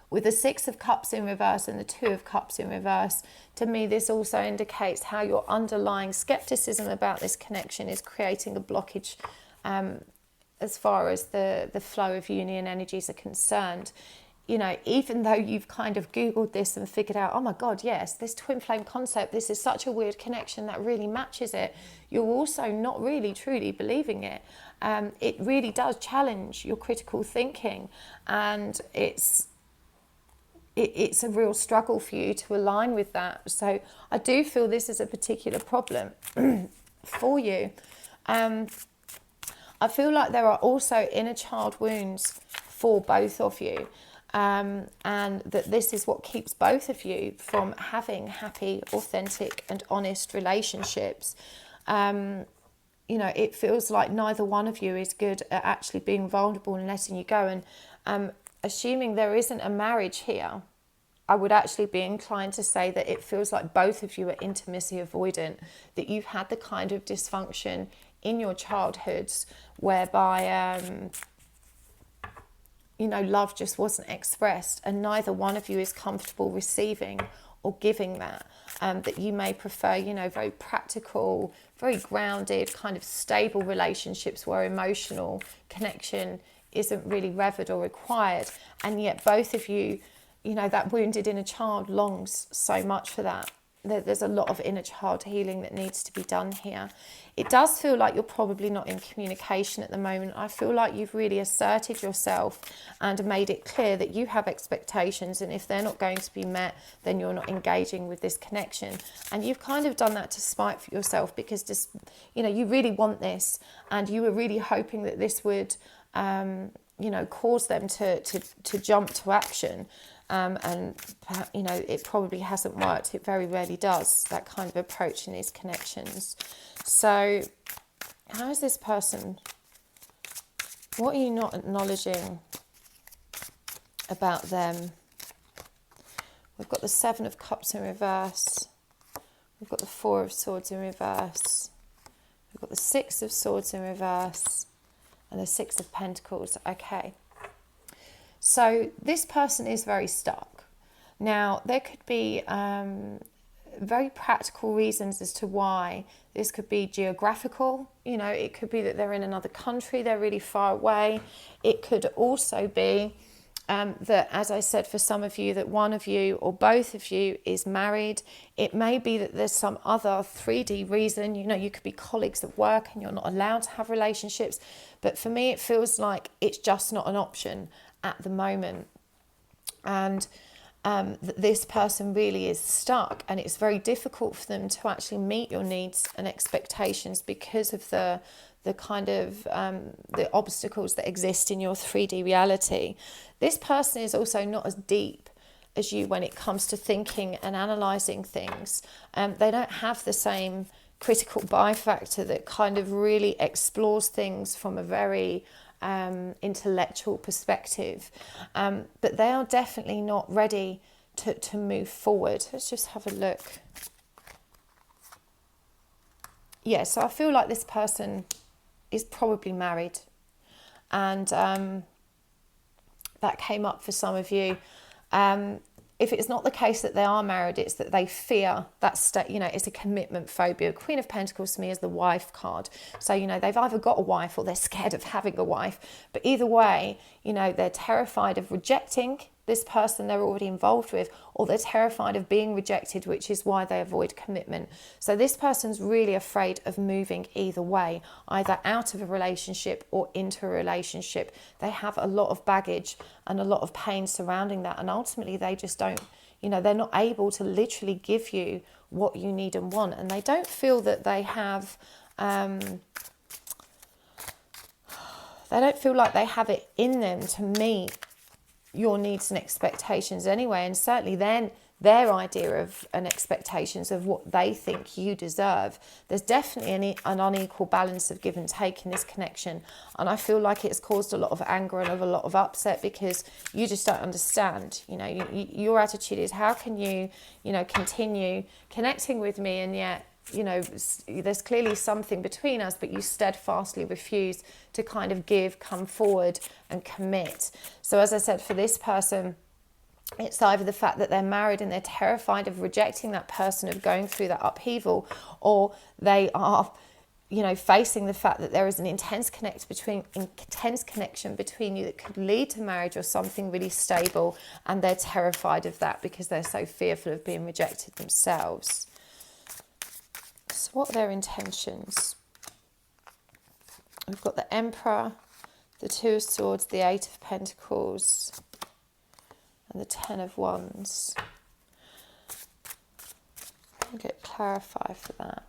With the Six of Cups in reverse and the Two of Cups in reverse, to me this also indicates how your underlying skepticism about this connection is creating a blockage as far as the flow of union energies are concerned. You know, even though you've kind of Googled this and figured out, oh my God, yes, this twin flame concept, this is such a weird connection that really matches it, you're also not really truly believing it. It really does challenge your critical thinking, and it's a real struggle for you to align with that. So I do feel this is a particular problem for you. I feel like there are also inner child wounds for both of you, and that this is what keeps both of you from having happy, authentic and honest relationships. You know, it feels like neither one of you is good at actually being vulnerable and letting you go. And assuming there isn't a marriage here, I would actually be inclined to say that it feels like both of you are intimacy avoidant, that you've had the kind of dysfunction in your childhoods whereby, you know, love just wasn't expressed, and neither one of you is comfortable receiving or giving that. That you may prefer, you know, very practical, very grounded, kind of stable relationships where emotional connection isn't really revered or required. And yet both of you, you know, that wounded inner child longs so much for that. There's a lot of inner child healing that needs to be done here. It does feel like you're probably not in communication at the moment. I feel like you've really asserted yourself and made it clear that you have expectations, and if they're not going to be met, then you're not engaging with this connection. And you've kind of done that to spite yourself, because just, you know, you really want this, and you were really hoping that this would you know, cause them to jump to action. And, you know, it probably hasn't worked. It very rarely does, that kind of approach in these connections. So how is this person? What are you not acknowledging about them? We've got the Seven of Cups in reverse. We've got the Four of Swords in reverse. We've got the Six of Swords in reverse. And the Six of Pentacles. Okay. So this person is very stuck. Now, there could be very practical reasons as to why. This could be geographical. You know, it could be that they're in another country. They're really far away. It could also be that, as I said, for some of you, that one of you or both of you is married. It may be that there's some other 3D reason. You know, you could be colleagues at work and you're not allowed to have relationships. But for me, it feels like it's just not an option at the moment. And that this person really is stuck, and it's very difficult for them to actually meet your needs and expectations because of the kind of the obstacles that exist in your 3D reality. This person is also not as deep as you when it comes to thinking and analysing things. They don't have the same critical buy factor that kind of really explores things from a very intellectual perspective. But they are definitely not ready to move forward. Let's just have a look. Yeah, so I feel like this person is probably married, and that came up for some of you. If it's not the case that they are married, it's that they fear that state. It's a commitment phobia. Queen of Pentacles to me is the wife card. So, they've either got a wife or they're scared of having a wife. But either way, they're terrified of rejecting this person they're already involved with, or they're terrified of being rejected, which is why they avoid commitment. So this person's really afraid of moving either way, either out of a relationship or into a relationship. They have a lot of baggage and a lot of pain surrounding that, and ultimately they just don't, they're not able to literally give you what you need and want, and they don't feel that they have they don't feel like they have it in them to meet your needs and expectations anyway. And certainly then their idea of and expectations of what they think you deserve, there's definitely an unequal balance of give and take in this connection. And I feel like it's caused a lot of anger and a lot of upset because you just don't understand. Your attitude is, how can you continue connecting with me, and yet there's clearly something between us, but you steadfastly refuse to kind of come forward and commit. So as I said, for this person, it's either the fact that they're married and they're terrified of rejecting that person, of going through that upheaval, or they are facing the fact that there is an intense connection between you that could lead to marriage or something really stable, and they're terrified of that because they're so fearful of being rejected themselves. So what are their intentions? We've got the Emperor, the Two of Swords, the Eight of Pentacles, and the Ten of Wands. I'll get clarify for that.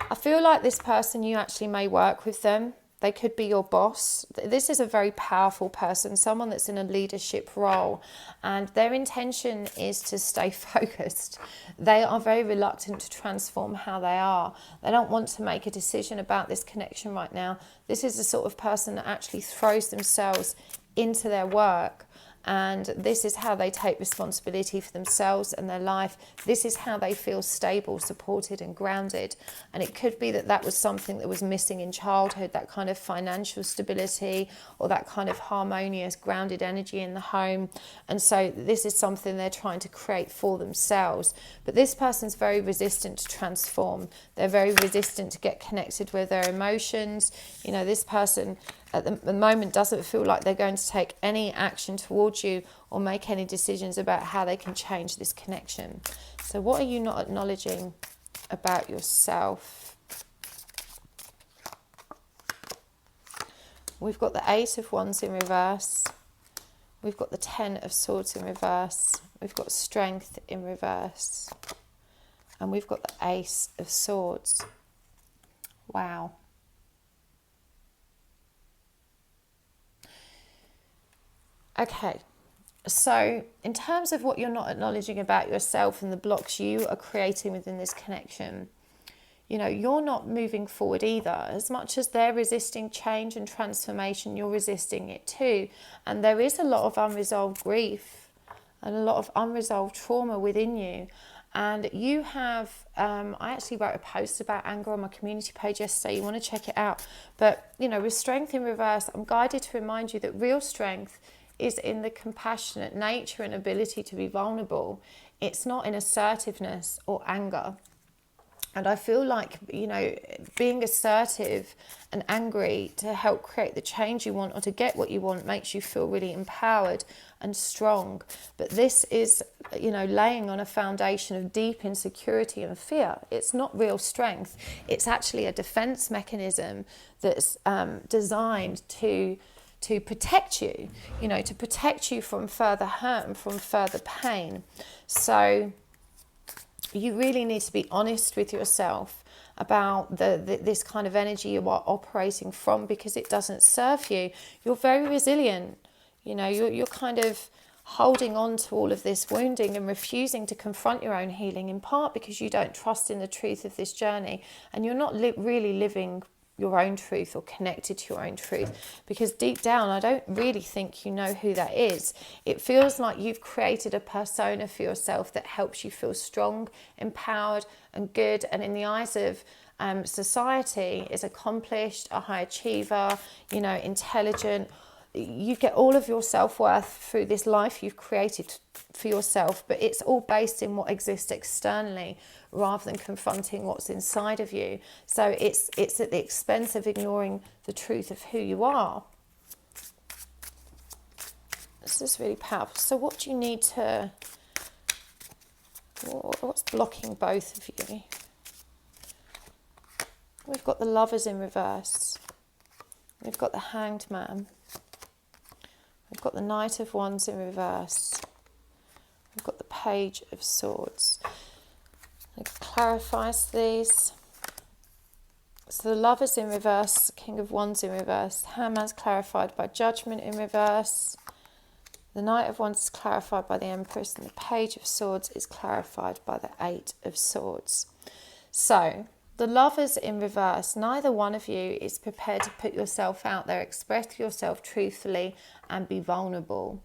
I feel like this person, you actually may work with them. They could be your boss. This is a very powerful person, someone that's in a leadership role, and their intention is to stay focused. They are very reluctant to transform how they are. They don't want to make a decision about this connection right now. This is the sort of person that actually throws themselves into their work, and this is how they take responsibility for themselves and their life. This is how they feel stable, supported and grounded. And it could be that that was something that was missing in childhood, that kind of financial stability or that kind of harmonious, grounded energy in the home. And so this is something they're trying to create for themselves. But this person's very resistant to transform. They're very resistant to get connected with their emotions. This person at the moment doesn't feel like they're going to take any action towards you or make any decisions about how they can change this connection. So what are you not acknowledging about yourself? We've got the Eight of Wands in reverse. We've got the Ten of Swords in reverse. We've got Strength in reverse. And we've got the Ace of Swords. Wow. Okay, so in terms of what you're not acknowledging about yourself and the blocks you are creating within this connection, you're not moving forward either. As much as they're resisting change and transformation, you're resisting it too. And there is a lot of unresolved grief and a lot of unresolved trauma within you. And you have, I actually wrote a post about anger on my community page yesterday. You want to check it out. But, with Strength in reverse, I'm guided to remind you that real strength is in the compassionate nature and ability to be vulnerable. It's not in assertiveness or anger. And I feel like, being assertive and angry to help create the change you want or to get what you want makes you feel really empowered and strong. But this is, laying on a foundation of deep insecurity and fear. It's not real strength. It's actually a defense mechanism that's designed to to protect you, you know, to protect you from further hurt and from further pain. So you really need to be honest with yourself about this kind of energy you are operating from, because it doesn't serve you. You're very resilient, you know, you're kind of holding on to all of this wounding and refusing to confront your own healing, in part because you don't trust in the truth of this journey, and you're not really living your own truth or connected to your own truth, because deep down I don't really think you know who that is. It feels like you've created a persona for yourself that helps you feel strong, empowered and good, and in the eyes of society is accomplished, a high achiever, you know, intelligent. You get all of your self-worth through this life you've created for yourself, but it's all based in what exists externally rather than confronting what's inside of you. So it's at the expense of ignoring the truth of who you are. This is really powerful. So what do you need to... What's blocking both of you? We've got the Lovers in reverse. We've got the Hanged Man. We've got the Knight of Wands in reverse. We've got the Page of Swords. It clarifies these. So the Lovers in reverse, King of Wands in reverse. Hangman's clarified by Judgment in reverse. The Knight of Wands is clarified by the Empress, and the Page of Swords is clarified by the Eight of Swords. So the Lovers in reverse, neither one of you is prepared to put yourself out there, express yourself truthfully and be vulnerable.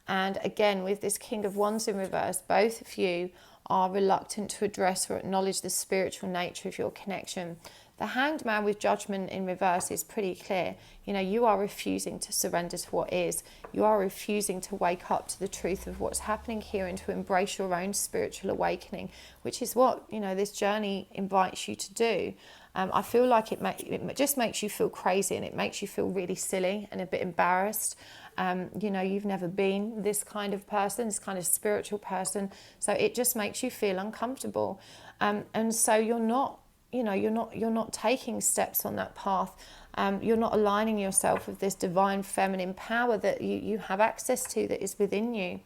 And again, with this King of Wands in reverse, both of you are reluctant to address or acknowledge the spiritual nature of your connection. The Hanged Man with Judgment in reverse is pretty clear. You know, you are refusing to surrender to what is. You are refusing to wake up to the truth of what's happening here and to embrace your own spiritual awakening, which is what, you know, this journey invites you to do. I feel like it just makes you feel crazy, and it makes you feel really silly and a bit embarrassed. You know, you've never been this kind of person, this kind of spiritual person. So it just makes you feel uncomfortable. And so you're not taking steps on that path. You're not aligning yourself with this divine feminine power that you have access to, that is within you.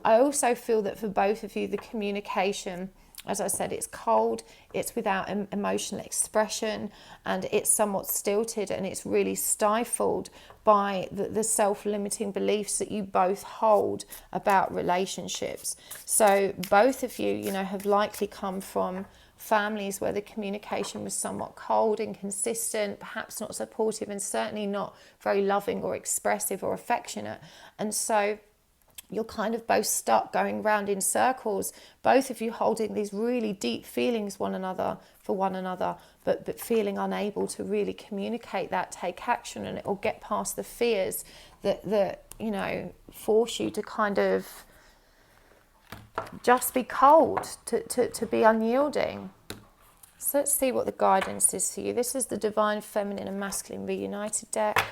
I also feel that for both of you, the communication, as I said, it's cold, it's without emotional expression, and it's somewhat stilted, and it's really stifled by the self-limiting beliefs that you both hold about relationships. So both of you, you know, have likely come from families where the communication was somewhat cold, inconsistent, perhaps not supportive, and certainly not very loving or expressive or affectionate. And so you're kind of both stuck going round in circles, both of you holding these really deep feelings for one another, but feeling unable to really communicate that, take action, and it will get past the fears that you know, force you to kind of just be cold, to be unyielding. So let's see what the guidance is for you. This is the Divine Feminine and Masculine Reunited deck.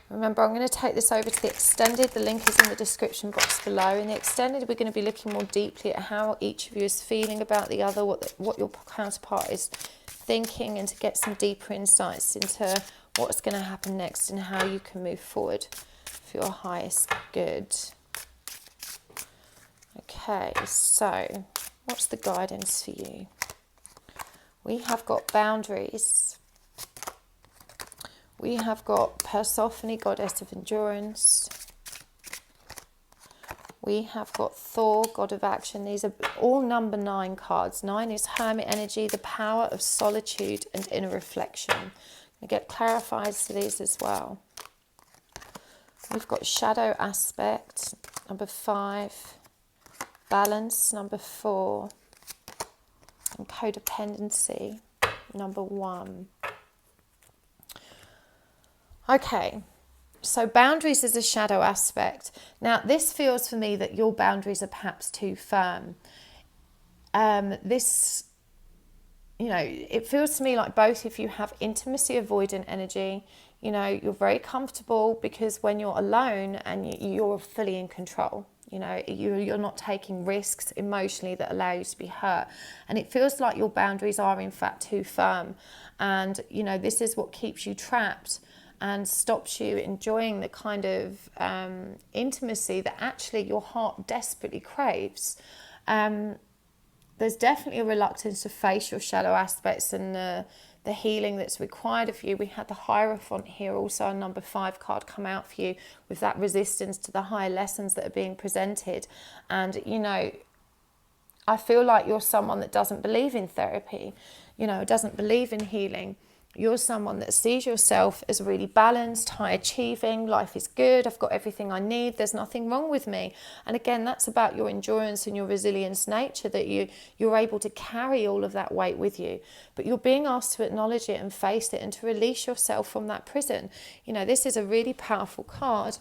Remember, I'm going to take this over to the Extended. The link is in the description box below. In the Extended, we're going to be looking more deeply at how each of you is feeling about the other, what your counterpart is thinking, and to get some deeper insights into what's going to happen next and how you can move forward for your highest good. Okay, so what's the guidance for you? We have got boundaries. We have got Persephone, goddess of endurance. We have got Thor, god of action. These are all number 9 cards. 9 is hermit energy, the power of solitude and inner reflection. We get clarifies to these as well. We've got shadow aspect, number 5. Balance, number 4. And codependency, number 1. Okay, so boundaries is a shadow aspect. Now, this feels for me that your boundaries are perhaps too firm. This, you know, it feels to me like both of you have intimacy avoidant energy. You know, you're very comfortable because when you're alone and you're fully in control. You know, you're not taking risks emotionally that allow you to be hurt. And it feels like your boundaries are in fact too firm. And, you know, this is what keeps you trapped. and stops you enjoying the kind of intimacy that actually your heart desperately craves. There's definitely a reluctance to face your shallow aspects and the healing that's required of you. We had the Hierophant here, also a number 5 card, come out for you with that resistance to the higher lessons that are being presented. And, you know, I feel like you're someone that doesn't believe in therapy, you know, doesn't believe in healing. You're someone that sees yourself as really balanced, high achieving, life is good, I've got everything I need, there's nothing wrong with me. And again, that's about your endurance and your resilience nature, that you're able to carry all of that weight with you. But you're being asked to acknowledge it and face it and to release yourself from that prison. You know, this is a really powerful card.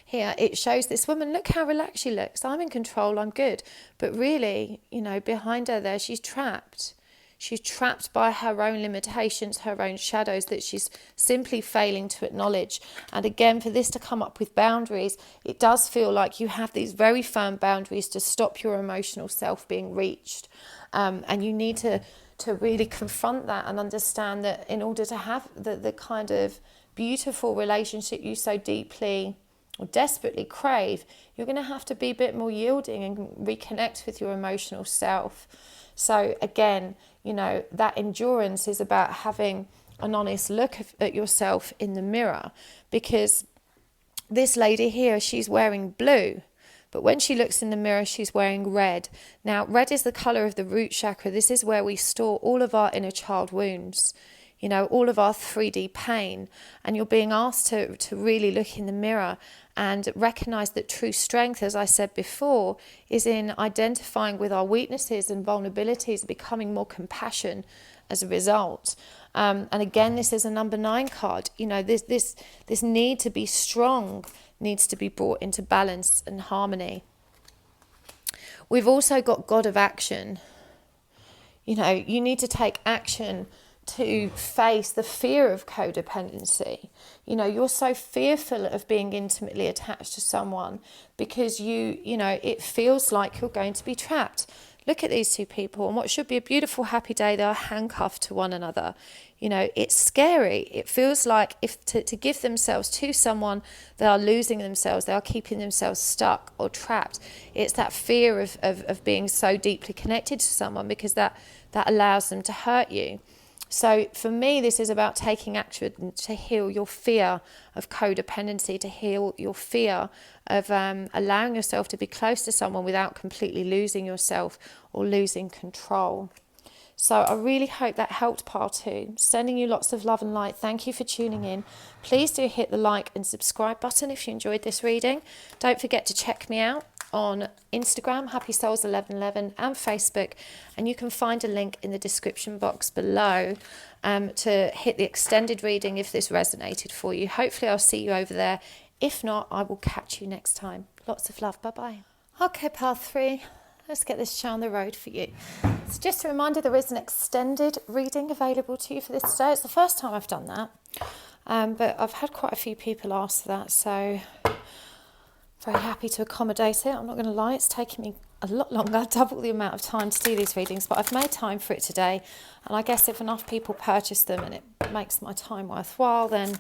Here it shows this woman, look how relaxed she looks, I'm in control, I'm good. But really, you know, behind her there, she's trapped. She's trapped by her own limitations, her own shadows that she's simply failing to acknowledge. And again, for this to come up with boundaries, it does feel like you have these very firm boundaries to stop your emotional self being reached. And you need to really confront that and understand that in order to have the kind of beautiful relationship you so deeply or desperately crave, you're going to have to be a bit more yielding and reconnect with your emotional self. So again, you know, that endurance is about having an honest look at yourself in the mirror, because this lady here, she's wearing blue, but when she looks in the mirror, she's wearing red. Now, red is the colour of the root chakra. This is where we store all of our inner child wounds, you know, all of our 3D pain. And you're being asked to really look in the mirror and recognise that true strength, as I said before, is in identifying with our weaknesses and vulnerabilities, becoming more compassion as a result. And again, this is a number 9 card. You know, this need to be strong needs to be brought into balance and harmony. We've also got God of Action. You know, you need to take action to face the fear of codependency. You know, you're so fearful of being intimately attached to someone because you know, it feels like you're going to be trapped. Look at these two people, and what should be a beautiful, happy day, they are handcuffed to one another. You know, it's scary. It feels like if to give themselves to someone, they are losing themselves, they are keeping themselves stuck or trapped. It's that fear of being so deeply connected to someone, because that allows them to hurt you. So for me, this is about taking action to heal your fear of codependency, to heal your fear of allowing yourself to be close to someone without completely losing yourself or losing control. So I really hope that helped part 2. Sending you lots of love and light. Thank you for tuning in. Please do hit the like and subscribe button if you enjoyed this reading. Don't forget to check me out on Instagram, HappySouls1111, and Facebook, and you can find a link in the description box below to hit the extended reading if this resonated for you. Hopefully I'll see you over there. If not, I will catch you next time. Lots of love. Bye-bye. Okay, part 3. Let's get this show on the road for you. So just a reminder, there is an extended reading available to you for this today. It's the first time I've done that, but I've had quite a few people ask that, so very happy to accommodate it. I'm not going to lie, it's taken me a lot longer, double the amount of time to do these readings, but I've made time for it today. And I guess if enough people purchase them and it makes my time worthwhile, then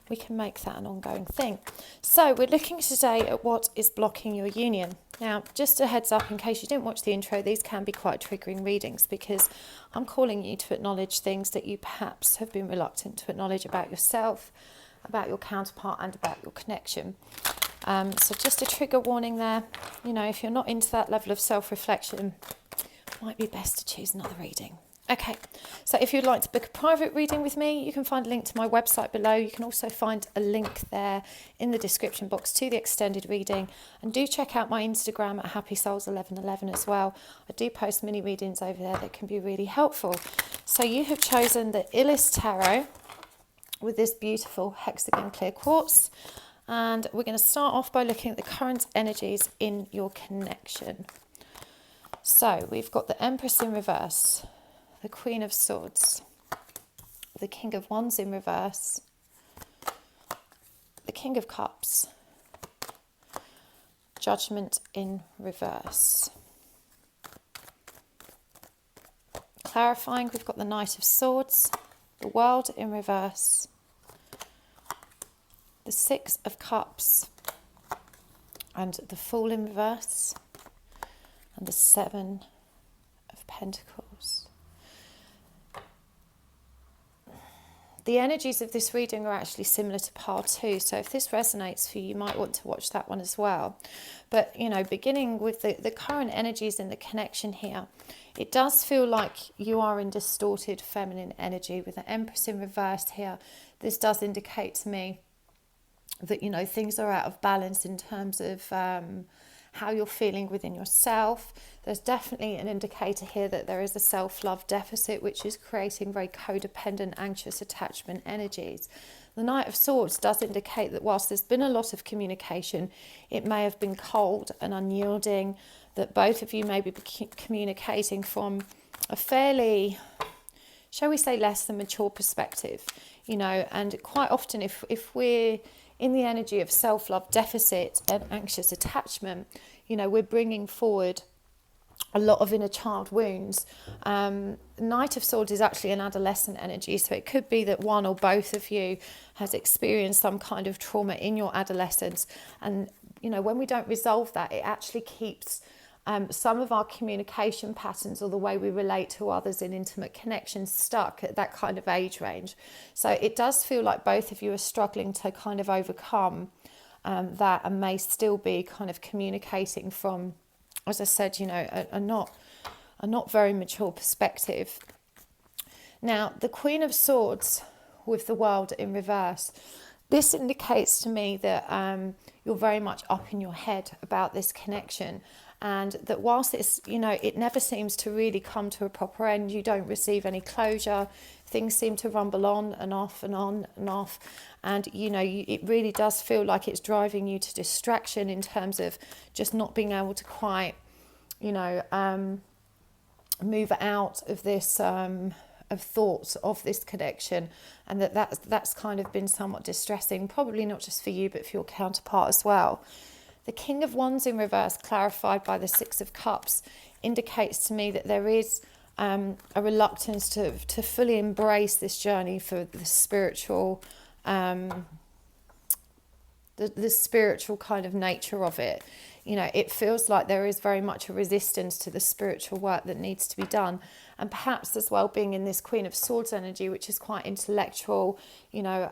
we can make that an ongoing thing. So we're looking today at what is blocking your union. Now, just a heads up, in case you didn't watch the intro, these can be quite triggering readings, because I'm calling you to acknowledge things that you perhaps have been reluctant to acknowledge about yourself, about your counterpart, and about your connection. So just a trigger warning there. You know, if you're not into that level of self-reflection, it might be best to choose another reading. Okay, so if you'd like to book a private reading with me, you can find a link to my website below. You can also find a link there in the description box to the extended reading. And do check out my Instagram at HappySouls1111 as well. I do post mini readings over there that can be really helpful. So you have chosen the Illest Tarot with this beautiful hexagon clear quartz. And we're going to start off by looking at the current energies in your connection. So we've got the Empress in reverse, the Queen of Swords, the King of Wands in reverse, the King of Cups, Judgment in reverse. Clarifying, we've got the Knight of Swords, the World in reverse, the Six of Cups and the Fool in reverse and the Seven of Pentacles. The energies of this reading are actually similar to part 2, so if this resonates for you, you might want to watch that one as well. But, you know, beginning with the current energies in the connection here, it does feel like you are in distorted feminine energy with the Empress in reverse here. This does indicate to me that, you know, things are out of balance in terms of how you're feeling within yourself. There's definitely an indicator here that there is a self-love deficit, which is creating very codependent, anxious attachment energies. The Knight of Swords does indicate that whilst there's been a lot of communication, it may have been cold and unyielding, that both of you may be communicating from a fairly, shall we say, less than mature perspective, you know. And quite often if we're in the energy of self-love deficit and anxious attachment, you know, we're bringing forward a lot of inner child wounds. Knight of Swords is actually an adolescent energy, so it could be that one or both of you has experienced some kind of trauma in your adolescence. And, you know, when we don't resolve that, it actually keeps some of our communication patterns or the way we relate to others in intimate connections stuck at that kind of age range. So it does feel like both of you are struggling to kind of overcome that, and may still be kind of communicating from, as I said, you know, a not very mature perspective. Now, the Queen of Swords with the World in reverse, this indicates to me that you're very much up in your head about this connection, and that whilst it's, you know, it never seems to really come to a proper end, you don't receive any closure, things seem to rumble on and off and on and off, and, you know, it really does feel like it's driving you to distraction in terms of just not being able to quite, you know, move out of this of thoughts of this connection, and that's kind of been somewhat distressing, probably not just for you but for your counterpart as well. The King of Wands in reverse, clarified by the Six of Cups, indicates to me that there is a reluctance to fully embrace this journey for the spiritual, the spiritual kind of nature of it. You know, it feels like there is very much a resistance to the spiritual work that needs to be done. And perhaps as well, being in this Queen of Swords energy, which is quite intellectual, you know,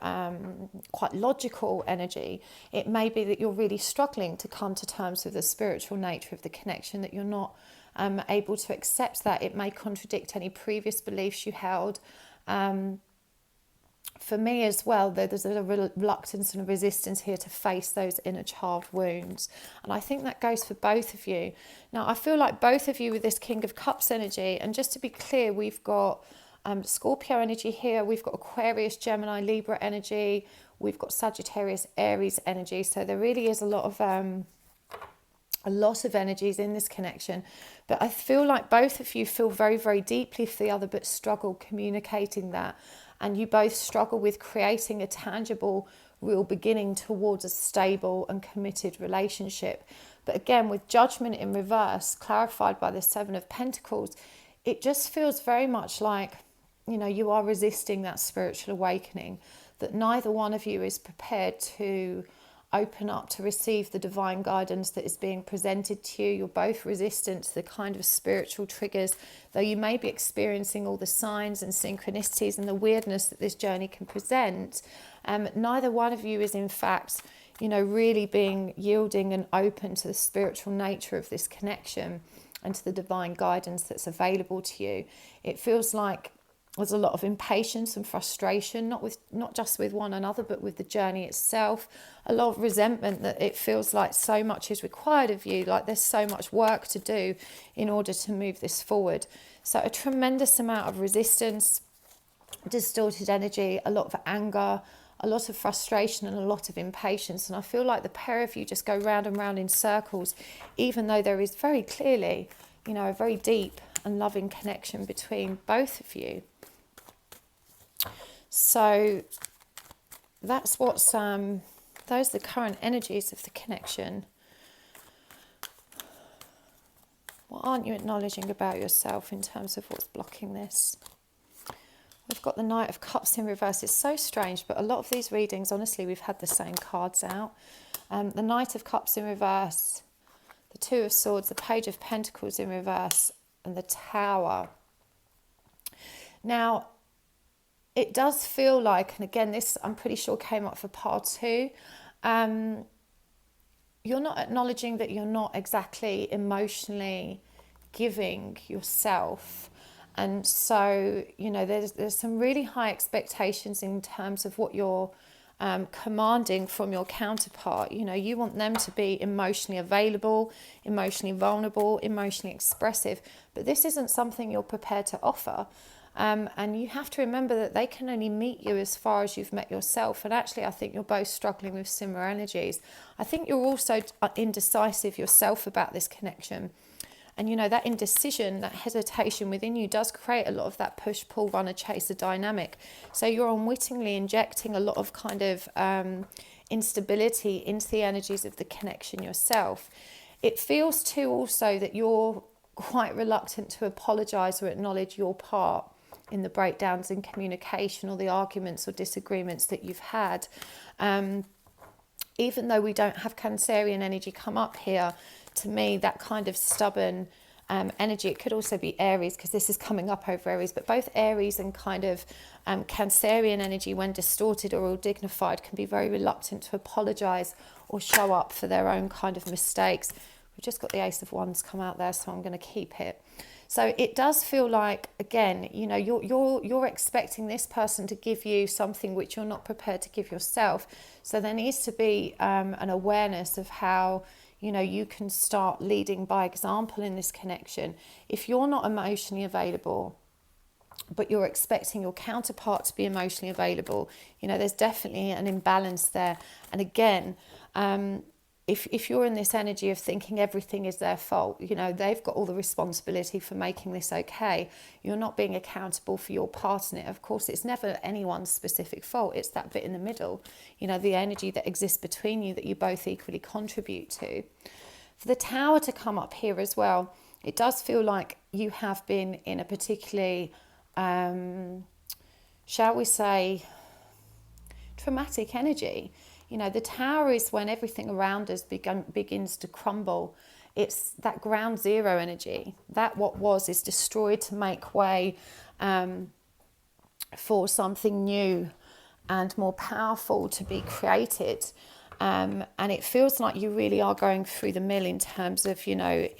quite logical energy, it may be that you're really struggling to come to terms with the spiritual nature of the connection, that you're not able to accept that. It may contradict any previous beliefs you held. For me as well, there's a reluctance and a resistance here to face those inner child wounds. And I think that goes for both of you. Now, I feel like both of you with this King of Cups energy, and just to be clear, we've got Scorpio energy here, we've got Aquarius, Gemini, Libra energy, we've got Sagittarius, Aries energy. So there really is a lot of energies in this connection. But I feel like both of you feel very, very deeply for the other, but struggle communicating that. And you both struggle with creating a tangible, real beginning towards a stable and committed relationship. But again, with Judgment in reverse, clarified by the Seven of Pentacles, it just feels very much like, you know, you are resisting that spiritual awakening, that neither one of you is prepared to open up to receive the divine guidance that is being presented to you. You're both resistant to the kind of spiritual triggers, though you may be experiencing all the signs and synchronicities and the weirdness that this journey can present. Neither one of you is in fact, you know, really being yielding and open to the spiritual nature of this connection and to the divine guidance that's available to you. It feels like there's a lot of impatience and frustration, not just with one another, but with the journey itself. A lot of resentment that it feels like so much is required of you, like there's so much work to do in order to move this forward. So a tremendous amount of resistance, distorted energy, a lot of anger, a lot of frustration and a lot of impatience. And I feel like the pair of you just go round and round in circles, even though there is very clearly, you know, a very deep and loving connection between both of you. So that's what's those are the current energies of the connection. What aren't you acknowledging about yourself in terms of what's blocking this? We've got the Knight of Cups in reverse. It's so strange, but a lot of these readings, honestly, we've had the same cards out. The Knight of Cups in reverse, the Two of Swords, the Page of Pentacles in reverse, and the Tower. Now, it does feel like, and again, this I'm pretty sure came up for part 2, you're not acknowledging that you're not exactly emotionally giving yourself. And so, you know, there's some really high expectations in terms of what you're commanding from your counterpart. You know, you want them to be emotionally available, emotionally vulnerable, emotionally expressive, but this isn't something you're prepared to offer. And you have to remember that they can only meet you as far as you've met yourself. And actually, I think you're both struggling with similar energies. I think you're also indecisive yourself about this connection. And, you know, that indecision, that hesitation within you does create a lot of that push, pull, runner, chaser dynamic. So you're unwittingly injecting a lot of kind of instability into the energies of the connection yourself. It feels too also that you're quite reluctant to apologise or acknowledge your part in the breakdowns in communication or the arguments or disagreements that you've had. Even though we don't have Cancerian energy come up here, to me, that kind of stubborn energy, it could also be Aries, because this is coming up over Aries, but both Aries and kind of Cancerian energy, when distorted or ill-dignified, can be very reluctant to apologise or show up for their own kind of mistakes. We've just got the Ace of Wands come out there, so I'm going to keep it. So it does feel like, again, you know, you're expecting this person to give you something which you're not prepared to give yourself. So there needs to be an awareness of how, you know, you can start leading by example in this connection. If you're not emotionally available, but you're expecting your counterpart to be emotionally available, you know, there's definitely an imbalance there. And again, if you're in this energy of thinking everything is their fault, you know, they've got all the responsibility for making this okay, you're not being accountable for your part in it. Of course, it's never anyone's specific fault. It's that bit in the middle, you know, the energy that exists between you that you both equally contribute to. For the Tower to come up here as well, it does feel like you have been in a particularly, shall we say, traumatic energy. You know, the Tower is when everything around us begins to crumble. It's that ground zero energy. That what was is destroyed to make way for something new and more powerful to be created. And it feels like you really are going through the mill in terms of, you know,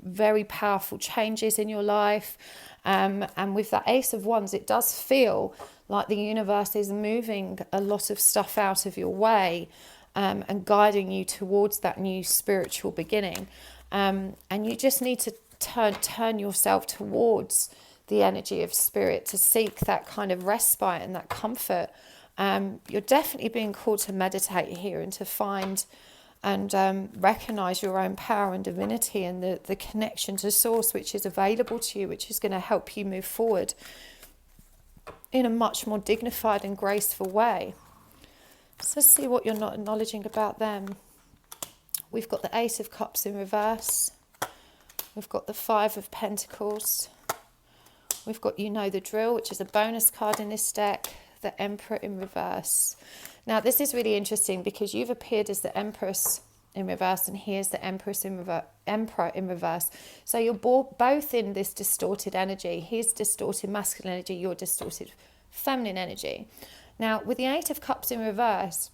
very powerful changes in your life. And with that Ace of Wands, it does feel like the universe is moving a lot of stuff out of your way and guiding you towards that new spiritual beginning. And you just need to turn yourself towards the energy of spirit to seek that kind of respite and that comfort. You're definitely being called to meditate here and to find and recognize your own power and divinity and the connection to source which is available to you, which is going to help you move forward in a much more dignified and graceful way. So let's see what you're not acknowledging about them. We've got the Ace of Cups in reverse. We've got the Five of Pentacles. We've got You Know the Drill, which is a bonus card in this deck. The Emperor in reverse. Now, this is really interesting because you've appeared as the Empress in reverse and here's the Emperor in reverse. So you're both in this distorted energy. He's distorted masculine energy, you're distorted feminine energy. Now, with the Eight of Cups in reverse,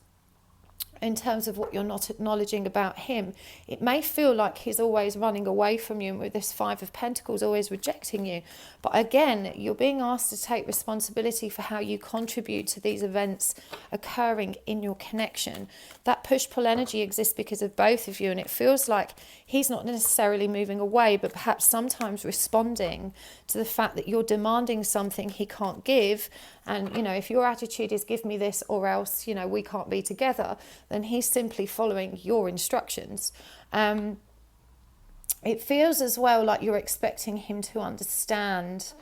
in terms of what you're not acknowledging about him, it may feel like he's always running away from you, and with this Five of Pentacles always rejecting you. But again, you're being asked to take responsibility for how you contribute to these events occurring in your connection. That push-pull energy exists because of both of you, and it feels like he's not necessarily moving away, but perhaps sometimes responding to the fact that you're demanding something he can't give. And, you know, if your attitude is give me this or else, you know, we can't be together, then he's simply following your instructions. It feels as well like you're expecting him to understand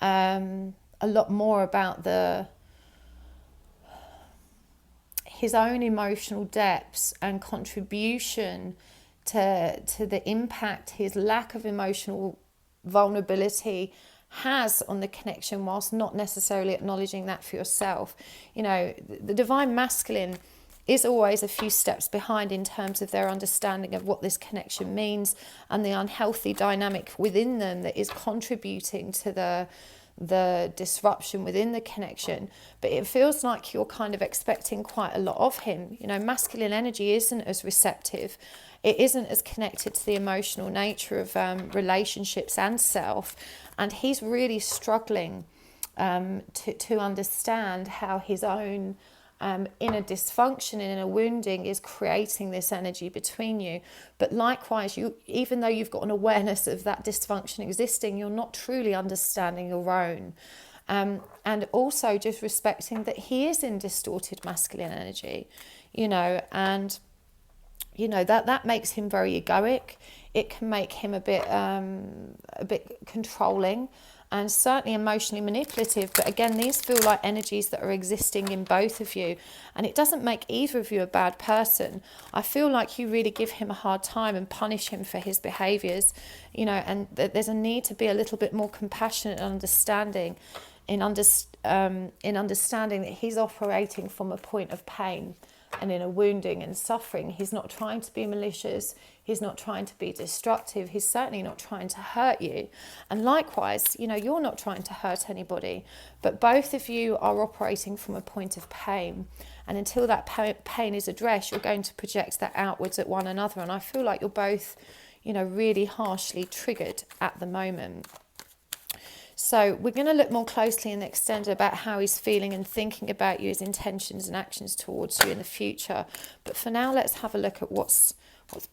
a lot more about his own emotional depths and contribution to the impact his lack of emotional vulnerability has on the connection, whilst not necessarily acknowledging that for yourself. You know, the divine masculine is always a few steps behind in terms of their understanding of what this connection means, and the unhealthy dynamic within them that is contributing to the disruption within the connection. But it feels like you're kind of expecting quite a lot of him. You know, masculine energy isn't as receptive. It isn't as connected to the emotional nature of relationships and self. And he's really struggling to understand how his own inner dysfunction and inner wounding is creating this energy between you. But likewise, you, even though you've got an awareness of that dysfunction existing, you're not truly understanding your own. And also just respecting that he is in distorted masculine energy, you know, and you know that makes him very egoic. It can make him a bit controlling, and certainly emotionally manipulative. But again, these feel like energies that are existing in both of you, and it doesn't make either of you a bad person. I feel like you really give him a hard time and punish him for his behaviours, you know, and there's a need to be a little bit more compassionate and understanding in understanding that he's operating from a point of pain and in a wounding and suffering. He's not trying to be malicious. He's not trying to be destructive. He's certainly not trying to hurt you. And likewise, you know, you're not trying to hurt anybody, but both of you are operating from a point of pain. And until that pain is addressed, you're going to project that outwards at one another. And I feel like you're both, you know, really harshly triggered at the moment. So we're going to look more closely in the extended about how he's feeling and thinking about you, his intentions and actions towards you in the future. But for now, let's have a look at what's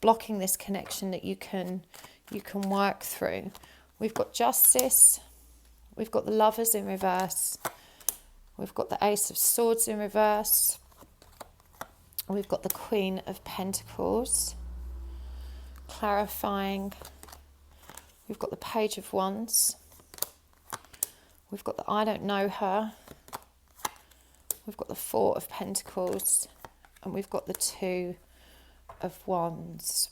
blocking this connection that you can work through. We've got Justice, we've got the Lovers in reverse, we've got the Ace of Swords in reverse, we've got the Queen of Pentacles, clarifying, we've got the Page of Wands, we've got the I don't know her, we've got the Four of Pentacles, and we've got the Two of Wands.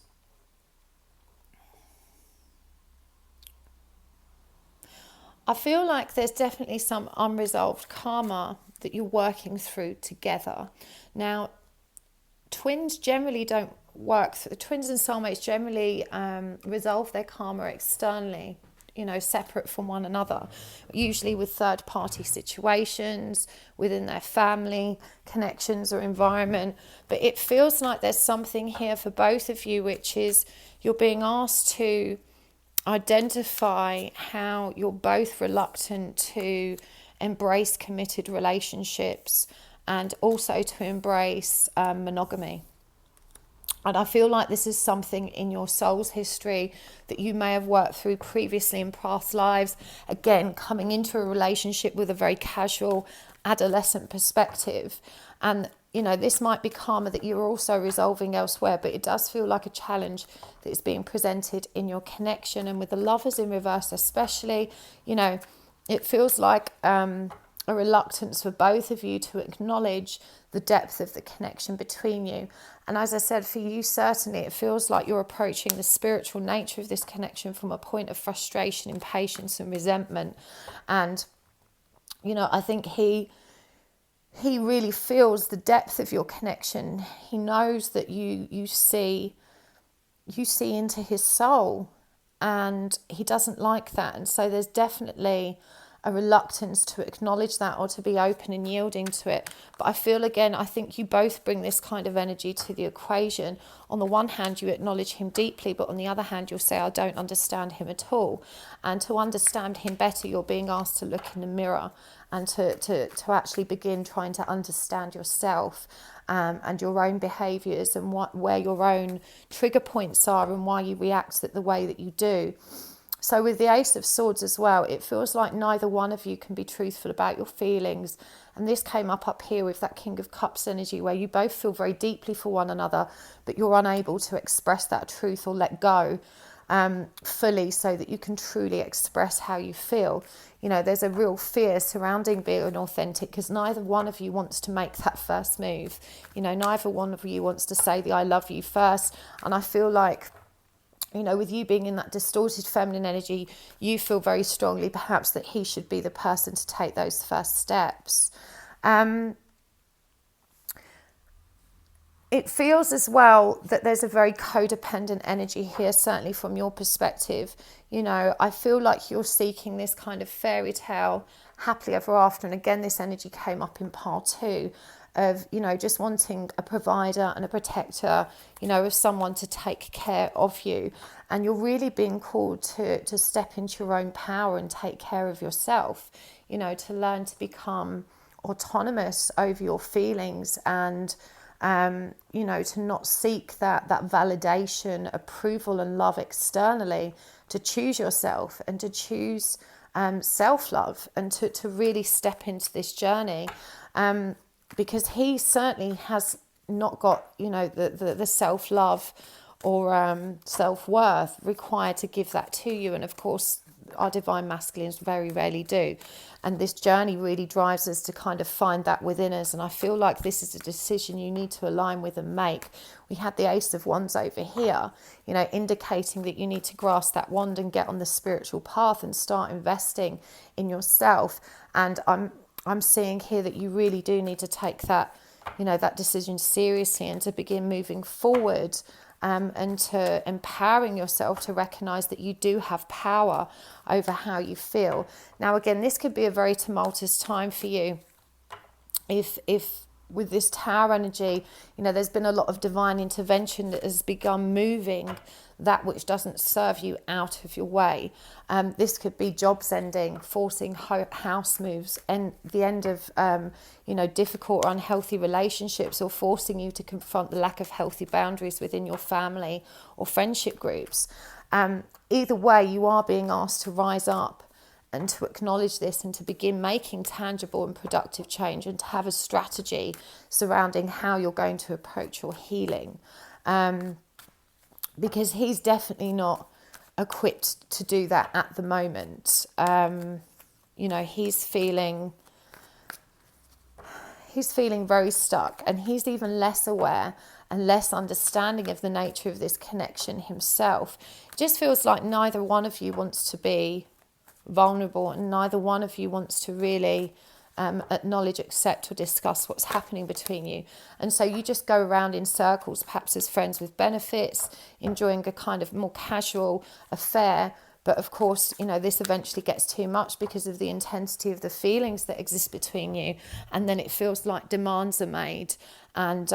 I feel like there's definitely some unresolved karma that you're working through together. Now, twins generally don't work through, twins and soulmates generally resolve their karma externally, you know, separate from one another, usually with third-party situations, within their family, connections or environment. But it feels like there's something here for both of you, which is you're being asked to identify how you're both reluctant to embrace committed relationships and also to embrace monogamy. And I feel like this is something in your soul's history that you may have worked through previously in past lives. Again, coming into a relationship with a very casual adolescent perspective. And, you know, this might be karma that you're also resolving elsewhere, but it does feel like a challenge that is being presented in your connection. And with the Lovers in reverse especially, you know, it feels like a reluctance for both of you to acknowledge the depth of the connection between you. And as I said, for you, certainly it feels like you're approaching the spiritual nature of this connection from a point of frustration, impatience and resentment. And, you know, I think he really feels the depth of your connection. He knows that you see into his soul, and he doesn't like that. And so there's definitely a reluctance to acknowledge that or to be open and yielding to it. But I think you both bring this kind of energy to the equation. On the one hand, you acknowledge him deeply, but on the other hand, you'll say, I don't understand him at all. And to understand him better, you're being asked to look in the mirror and to actually begin trying to understand yourself and your own behaviours and where your own trigger points are and why you react the way that you do. So with the Ace of Swords as well, it feels like neither one of you can be truthful about your feelings. And this came up here with that King of Cups energy, where you both feel very deeply for one another, but you're unable to express that truth or let go fully so that you can truly express how you feel. You know, there's a real fear surrounding being authentic because neither one of you wants to make that first move. You know, neither one of you wants to say the I love you first. And I feel like you know, with you being in that distorted feminine energy, you feel very strongly perhaps that he should be the person to take those first steps. It feels as well that there's a very codependent energy here, certainly from your perspective. You know, I feel like you're seeking this kind of fairy tale, happily ever after. And again, this energy came up in part 2 of, you know, just wanting a provider and a protector, you know, of someone to take care of you. And you're really being called to step into your own power and take care of yourself, you know, to learn to become autonomous over your feelings and, you know, to not seek that validation, approval and love externally, to choose yourself and to choose self-love and to really step into this journey, because he certainly has not got, you know, the self-love or self-worth required to give that to you. And of course, our divine masculines very rarely do. And this journey really drives us to kind of find that within us. And I feel like this is a decision you need to align with and make. We had the Ace of Wands over here, you know, indicating that you need to grasp that wand and get on the spiritual path and start investing in yourself. And I'm seeing here that you really do need to take that, you know, that decision seriously and to begin moving forward. And to empowering yourself to recognize that you do have power over how you feel. Now, again, this could be a very tumultuous time for you. If with this Tower energy, you know, there's been a lot of divine intervention that has begun moving that which doesn't serve you out of your way. This could be jobs ending, forcing house moves, and the end of, you know, difficult or unhealthy relationships, or forcing you to confront the lack of healthy boundaries within your family or friendship groups. Either way, you are being asked to rise up and to acknowledge this and to begin making tangible and productive change, and to have a strategy surrounding how you're going to approach your healing. Because he's definitely not equipped to do that at the moment. You know, he's feeling very stuck, and he's even less aware and less understanding of the nature of this connection himself. It just feels like neither one of you wants to be vulnerable, and neither one of you wants to really acknowledge, accept or discuss what's happening between you. And so you just go around in circles, perhaps as friends with benefits, enjoying a kind of more casual affair. But of course, you know, this eventually gets too much because of the intensity of the feelings that exist between you. And then it feels like demands are made, and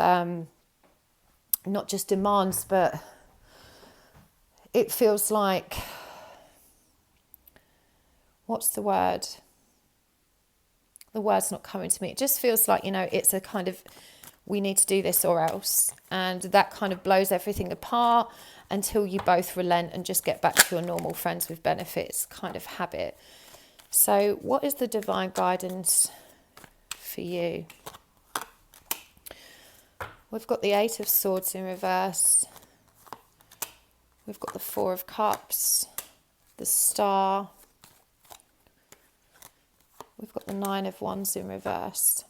not just demands, but it feels like, what's the word? The word's not coming to me. It just feels like, you know, it's a kind of, we need to do this or else. And that kind of blows everything apart until you both relent and just get back to your normal friends with benefits kind of habit. So what is the divine guidance for you? We've got the Eight of Swords in reverse. We've got the Four of Cups, the Star. We've got the Nine of Wands in reverse.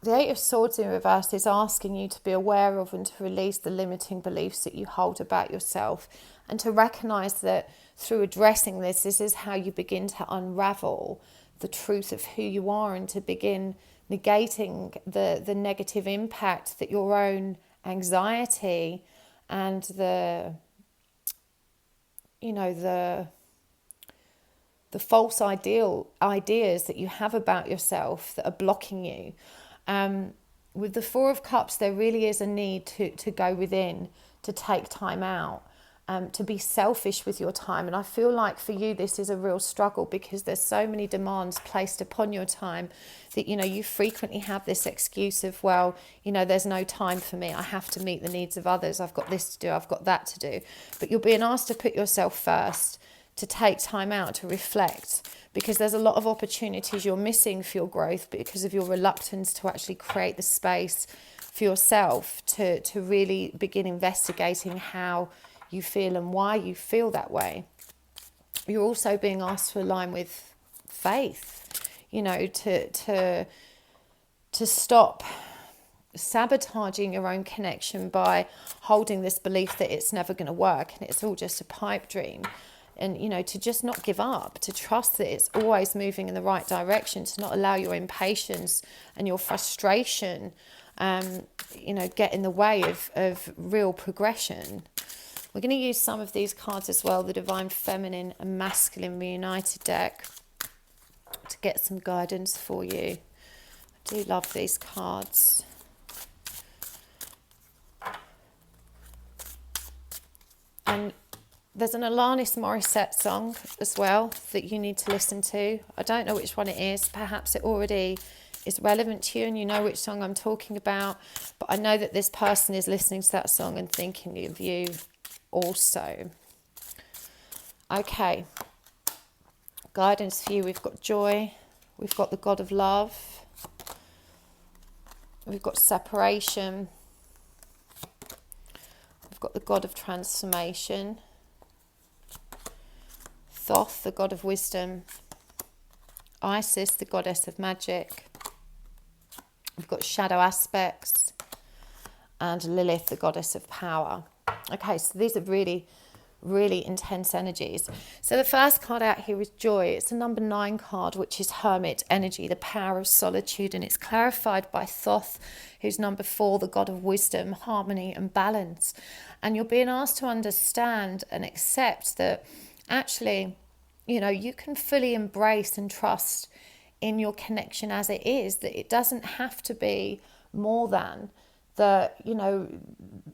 The Eight of Swords in reverse is asking you to be aware of and to release the limiting beliefs that you hold about yourself, and to recognize that through addressing this is how you begin to unravel the truth of who you are, and to begin negating the negative impact that your own anxiety and the false ideas that you have about yourself that are blocking you. With the Four of Cups, there really is a need to go within, to take time out, to be selfish with your time. And I feel like for you, this is a real struggle, because there's so many demands placed upon your time that, you know, you frequently have this excuse of, well, you know, there's no time for me. I have to meet the needs of others. I've got this to do. I've got that to do. But you're being asked to put yourself first, to take time out, to reflect, because there's a lot of opportunities you're missing for your growth because of your reluctance to actually create the space for yourself to really begin investigating how you feel and why you feel that way. You're also being asked to align with faith, you know, to stop sabotaging your own connection by holding this belief that it's never going to work and it's all just a pipe dream. And, you know, to just not give up, to trust that it's always moving in the right direction, to not allow your impatience and your frustration, you know, get in the way of real progression. We're going to use some of these cards as well, the Divine Feminine and Masculine Reunited deck, to get some guidance for you. I do love these cards. And there's an Alanis Morissette song as well that you need to listen to. I don't know which one it is. Perhaps it already is relevant to you and you know which song I'm talking about. But I know that this person is listening to that song and thinking of you also. Okay. Guidance for you. We've got joy. We've got the God of love. We've got separation. We've got the God of transformation. Thoth, the god of wisdom. Isis, the goddess of magic. We've got shadow aspects. And Lilith, the goddess of power. Okay, so these are really, really intense energies. So the first card out here is joy. It's a number 9 card, which is hermit energy, the power of solitude. And it's clarified by Thoth, who's number 4, the god of wisdom, harmony and balance. And you're being asked to understand and accept that actually, you know, you can fully embrace and trust in your connection as it is, that it doesn't have to be more than that. You know,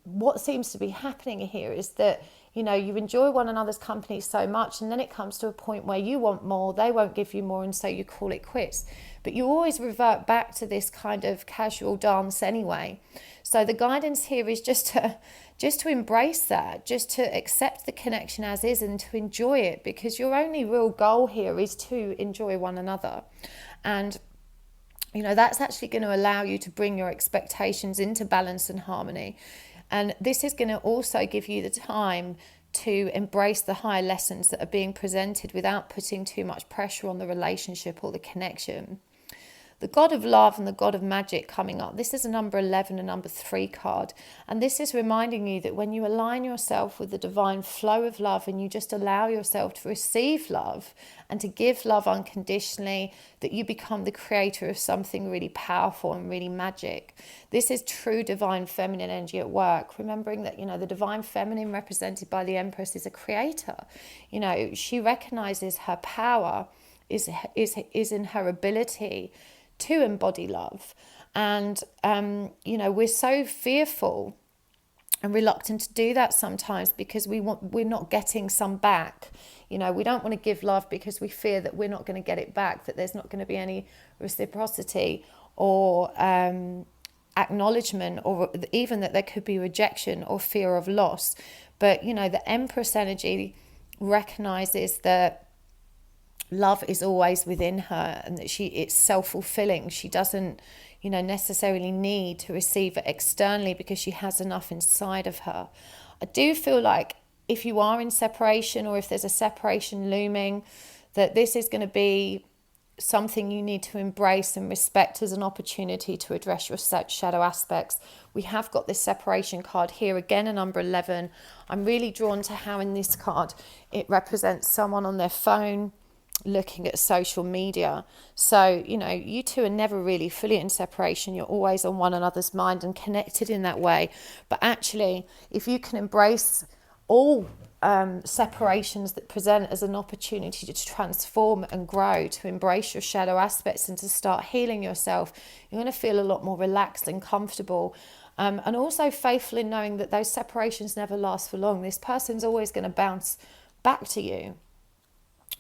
what seems to be happening here is that, you know, you enjoy one another's company so much, and then it comes to a point where you want more, they won't give you more, and so you call it quits. But you always revert back to this kind of casual dance anyway. So the guidance here is just to embrace that, just to accept the connection as is and to enjoy it, because your only real goal here is to enjoy one another. And, you know, that's actually going to allow you to bring your expectations into balance and harmony. And this is going to also give you the time to embrace the higher lessons that are being presented without putting too much pressure on the relationship or the connection. The God of love and the God of magic coming up. This is a number 11 and number 3 card. And this is reminding you that when you align yourself with the divine flow of love and you just allow yourself to receive love and to give love unconditionally, that you become the creator of something really powerful and really magic. This is true divine feminine energy at work. Remembering that, you know, the divine feminine represented by the Empress is a creator. You know, she recognizes her power is in her ability to embody love. And you know, we're so fearful and reluctant to do that sometimes because we're not getting some back. You know, we don't want to give love because we fear that we're not going to get it back, that there's not going to be any reciprocity or acknowledgement, or even that there could be rejection or fear of loss. But, you know, the Empress energy recognizes that love is always within her and that it's self-fulfilling. She doesn't, you know, necessarily need to receive it externally because she has enough inside of her. I do feel like if you are in separation, or if there's a separation looming, that this is going to be something you need to embrace and respect as an opportunity to address your shadow aspects. We have got this separation card here, again a number 11. I'm really drawn to how in this card it represents someone on their phone looking at social media. So, you know, you two are never really fully in separation. You're always on one another's mind and connected in that way. But actually, if you can embrace all separations that present as an opportunity to transform and grow, to embrace your shadow aspects and to start healing yourself, you're going to feel a lot more relaxed and comfortable. And also faithful in knowing that those separations never last for long. This person's always going to bounce back to you.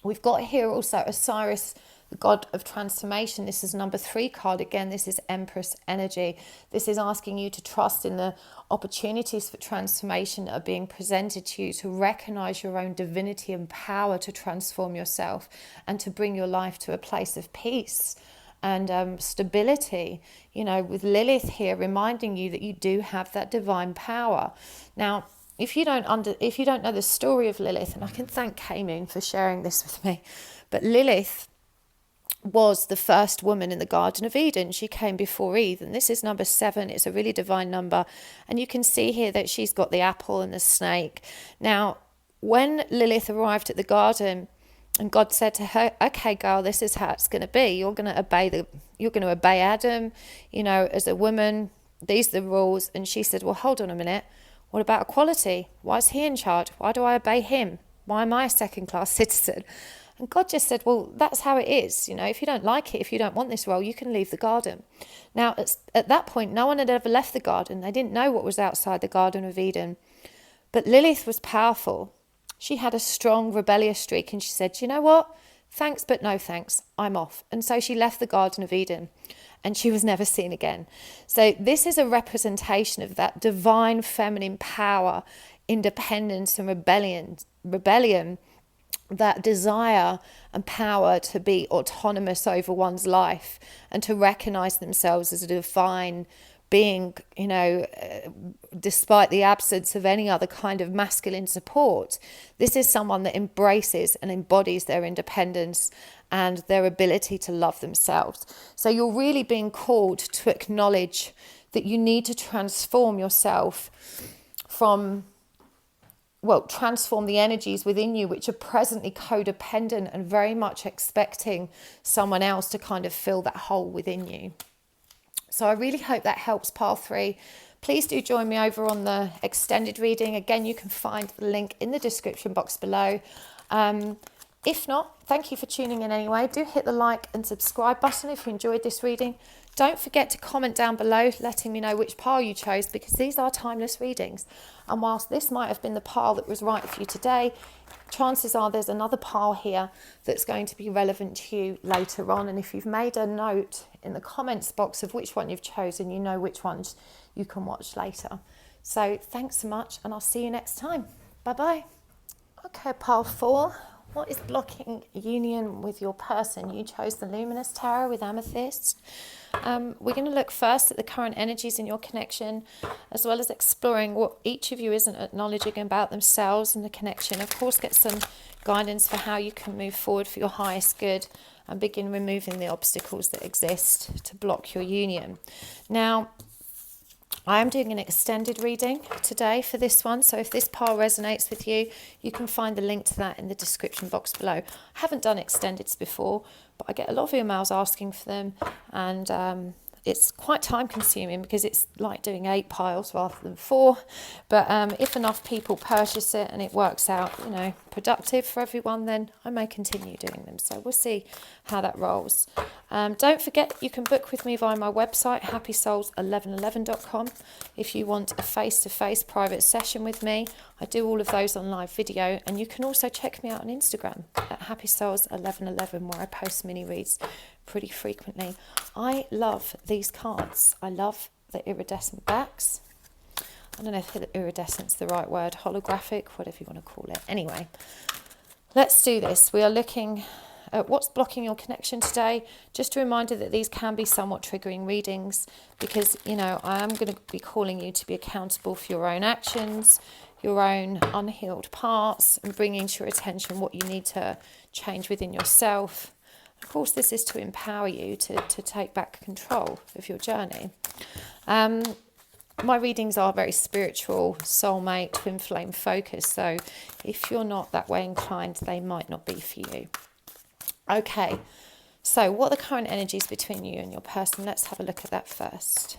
We've got here also Osiris, the god of transformation. This is number 3 card. Again, this is Empress energy. This is asking you to trust in the opportunities for transformation that are being presented to you, to recognize your own divinity and power to transform yourself and to bring your life to a place of peace and stability. You know, with Lilith here reminding you that you do have that divine power. Now, if you don't know the story of Lilith, and I can thank K-Moon for sharing this with me, but Lilith was the first woman in the Garden of Eden. She came before Eve, and this is number 7. It's a really divine number. And you can see here that she's got the apple and the snake. Now, when Lilith arrived at the garden, and God said to her, okay, girl, this is how it's going to be. You're going to obey Adam, as a woman. These are the rules. And she said, well, hold on a minute. What about equality? Why is he in charge? Why do I obey him? Why am I a second-class citizen? And God just said, well, that's how it is. If you don't like it, if you don't want this role, you can leave the garden. Now, at that point, no one had ever left the garden. They didn't know what was outside the Garden of Eden. But Lilith was powerful. She had a strong rebellious streak, and she said, you know what? Thanks, but no thanks. I'm off. And so she left the Garden of Eden, and she was never seen again. So this is a representation of that divine feminine power, independence and rebellion, that desire and power to be autonomous over one's life and to recognize themselves as a divine being, despite the absence of any other kind of masculine support. This is someone that embraces and embodies their independence and their ability to love themselves. So you're really being called to acknowledge that you need to transform yourself transform the energies within you, which are presently codependent and very much expecting someone else to kind of fill that hole within you. So I really hope that helps, pile 3. Please do join me over on the extended reading. Again, you can find the link in the description box below. If not, thank you for tuning in anyway. Do hit the like and subscribe button if you enjoyed this reading. Don't forget to comment down below letting me know which pile you chose, because these are timeless readings. And whilst this might have been the pile that was right for you today, chances are there's another pile here that's going to be relevant to you later on. And if you've made a note in the comments box of which one you've chosen, you know which ones you can watch later. So thanks so much, and I'll see you next time. Bye-bye. Okay, pile 4. What is blocking union with your person? You chose the Luminous Tarot with Amethyst. We're going to look first at the current energies in your connection, as well as exploring what each of you isn't acknowledging about themselves and the connection. Of course, get some guidance for how you can move forward for your highest good and begin removing the obstacles that exist to block your union. Now, I am doing an extended reading today for this one, so if this pile resonates with you, you can find the link to that in the description box below. I haven't done extendeds before, but I get a lot of emails asking for them, and it's quite time consuming because it's like doing 8 piles rather than 4. But if enough people purchase it and it works out, productive for everyone, then I may continue doing them. So we'll see how that rolls. Don't forget, you can book with me via my website, happysouls1111.com. If you want a face-to-face private session with me, I do all of those on live video. And you can also check me out on Instagram at happysouls1111, where I post mini reads pretty frequently. I love these cards. I love the iridescent backs. I don't know if iridescent's the right word, holographic, whatever you want to call it. Anyway, let's do this. We are looking at what's blocking your connection today. Just a reminder that these can be somewhat triggering readings because, I am going to be calling you to be accountable for your own actions, your own unhealed parts, and bringing to your attention what you need to change within yourself. Of course, this is to empower you to take back control of your journey. My readings are very spiritual, soulmate, twin flame focused. So if you're not that way inclined, they might not be for you. Okay, so what are the current energies between you and your person? Let's have a look at that first.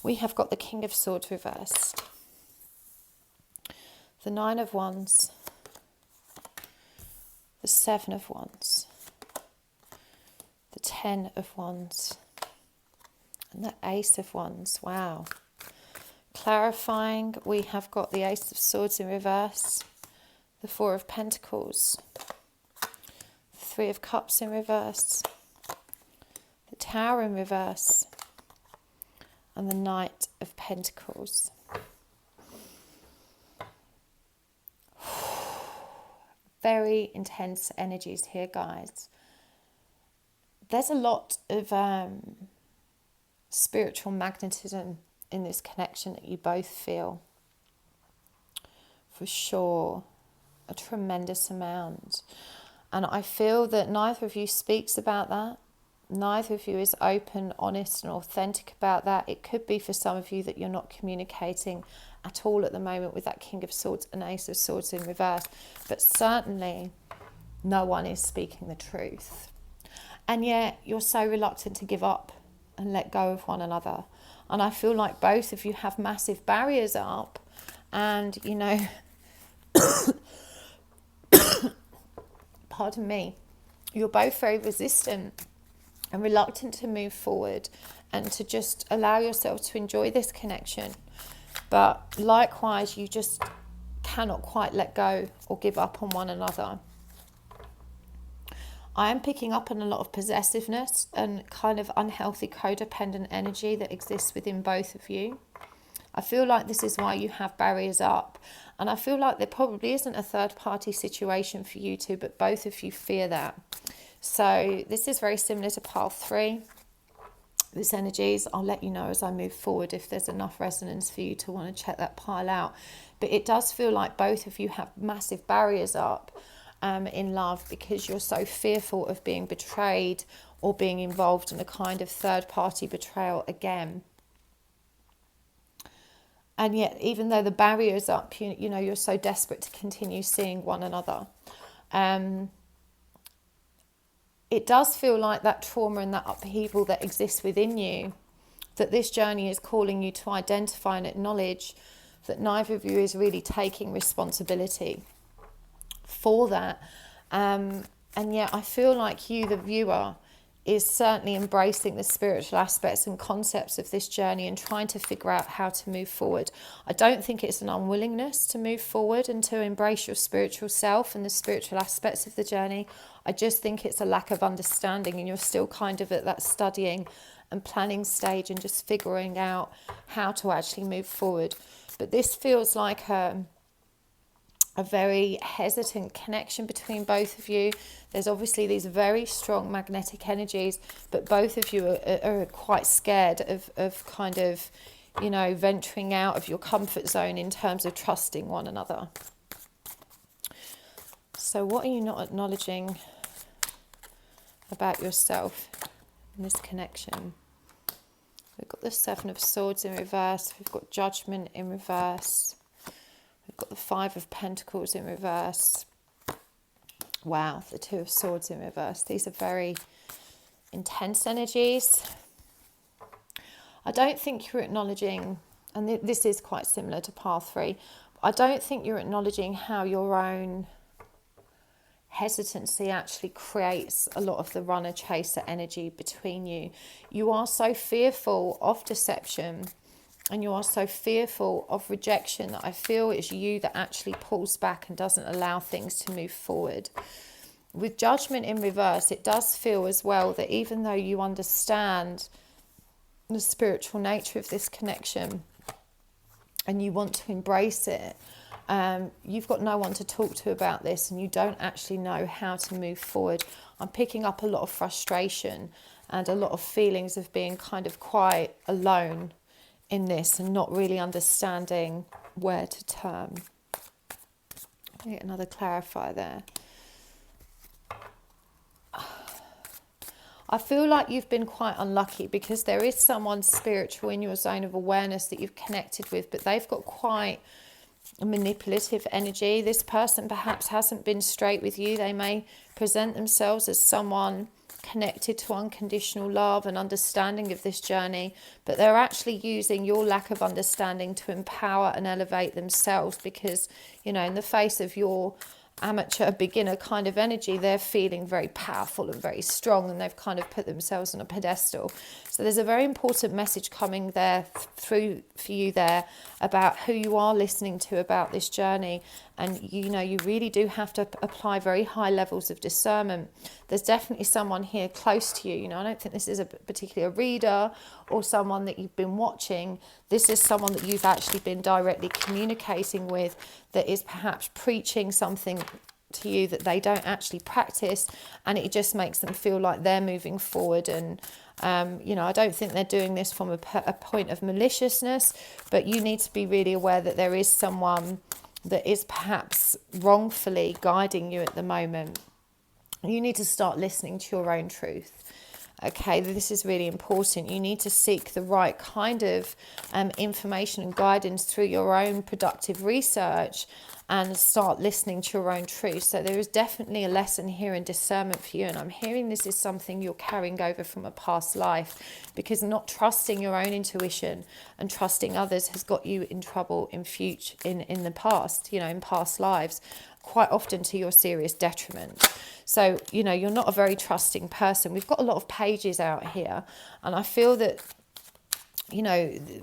We have got the King of Swords reversed, the 9 of Wands, the 7 of Wands, the 10 of Wands, and the Ace of Wands. Wow. Clarifying, we have got the Ace of Swords in reverse, the 4 of Pentacles, the 3 of Cups in reverse, the Tower in reverse, and the Knight of Pentacles. Very intense energies here, guys. There's a lot of spiritual magnetism in this connection that you both feel. For sure, a tremendous amount. And I feel that neither of you speaks about that. Neither of you is open, honest and authentic about that. It could be for some of you that you're not communicating at all at the moment with that King of Swords and Ace of Swords in reverse. But certainly no one is speaking the truth. And yet you're so reluctant to give up and let go of one another. And I feel like both of you have massive barriers up. And, you know, pardon me, you're both very resistant and reluctant to move forward and to just allow yourself to enjoy this connection. But likewise, you just cannot quite let go or give up on one another. I am picking up on a lot of possessiveness and kind of unhealthy codependent energy that exists within both of you. I feel like this is why you have barriers up. And I feel like there probably isn't a third party situation for you two, but both of you fear that. So this is very similar to pile 3. This energies, I'll let you know as I move forward if there's enough resonance for you to want to check that pile out. But it does feel like both of you have massive barriers up in love, because you're so fearful of being betrayed or being involved in a kind of third party betrayal again. And yet, even though the barrier's up, you know, you're so desperate to continue seeing one another. It does feel like that trauma and that upheaval that exists within you, that this journey is calling you to identify and acknowledge that neither of you is really taking responsibility for that. And yet I feel like you, the viewer, is certainly embracing the spiritual aspects and concepts of this journey and trying to figure out how to move forward. I don't think it's an unwillingness to move forward and to embrace your spiritual self and the spiritual aspects of the journey. I just think it's a lack of understanding, and you're still kind of at that studying and planning stage and just figuring out how to actually move forward. But this feels like a very hesitant connection between both of you. There's obviously these very strong magnetic energies, but both of you are quite scared of kind of, you know, venturing out of your comfort zone in terms of trusting one another. So what are you not acknowledging about yourself in this connection? We've got the Seven of Swords in reverse. We've got Judgment in reverse. We've got the Five of Pentacles in reverse. Wow, the Two of Swords in reverse. These are very intense energies. I don't think you're acknowledging, and this is quite similar to pile 3, I don't think you're acknowledging how your own hesitancy actually creates a lot of the runner-chaser energy between you. You are so fearful of deception and you are so fearful of rejection that I feel it's you that actually pulls back and doesn't allow things to move forward. With Judgment in reverse, it does feel as well that even though you understand the spiritual nature of this connection and you want to embrace it, you've got no one to talk to about this and you don't actually know how to move forward. I'm picking up a lot of frustration and a lot of feelings of being kind of quite alone in this and not really understanding where to turn. Let me get another clarifier there. I feel like you've been quite unlucky because there is someone spiritual in your zone of awareness that you've connected with, but they've got quite a manipulative energy. This person perhaps hasn't been straight with you. They may present themselves as someone connected to unconditional love and understanding of this journey, but they're actually using your lack of understanding to empower and elevate themselves because, you know, in the face of your amateur beginner kind of energy, they're feeling very powerful and very strong and they've kind of put themselves on a pedestal. So there's a very important message coming there through for you there about who you are listening to about this journey. And you know, you really do have to apply very high levels of discernment. There's definitely someone here close to you. You know, I don't think this is a particular reader or someone that you've been watching. This is someone that you've actually been directly communicating with that is perhaps preaching something to you that they don't actually practice, and it just makes them feel like they're moving forward. And you know, I don't think they're doing this from a point of maliciousness, but you need to be really aware that there is someone that is perhaps wrongfully guiding you at the moment. You need to start listening to your own truth. Okay, this is really important. You need to seek the right kind of information and guidance through your own productive research and start listening to your own truth. So there is definitely a lesson here in discernment for you. And I'm hearing this is something you're carrying over from a past life, because not trusting your own intuition and trusting others has got you in trouble in the past, in past lives, quite often to your serious detriment. So, you're not a very trusting person. We've got a lot of pages out here, and I feel that,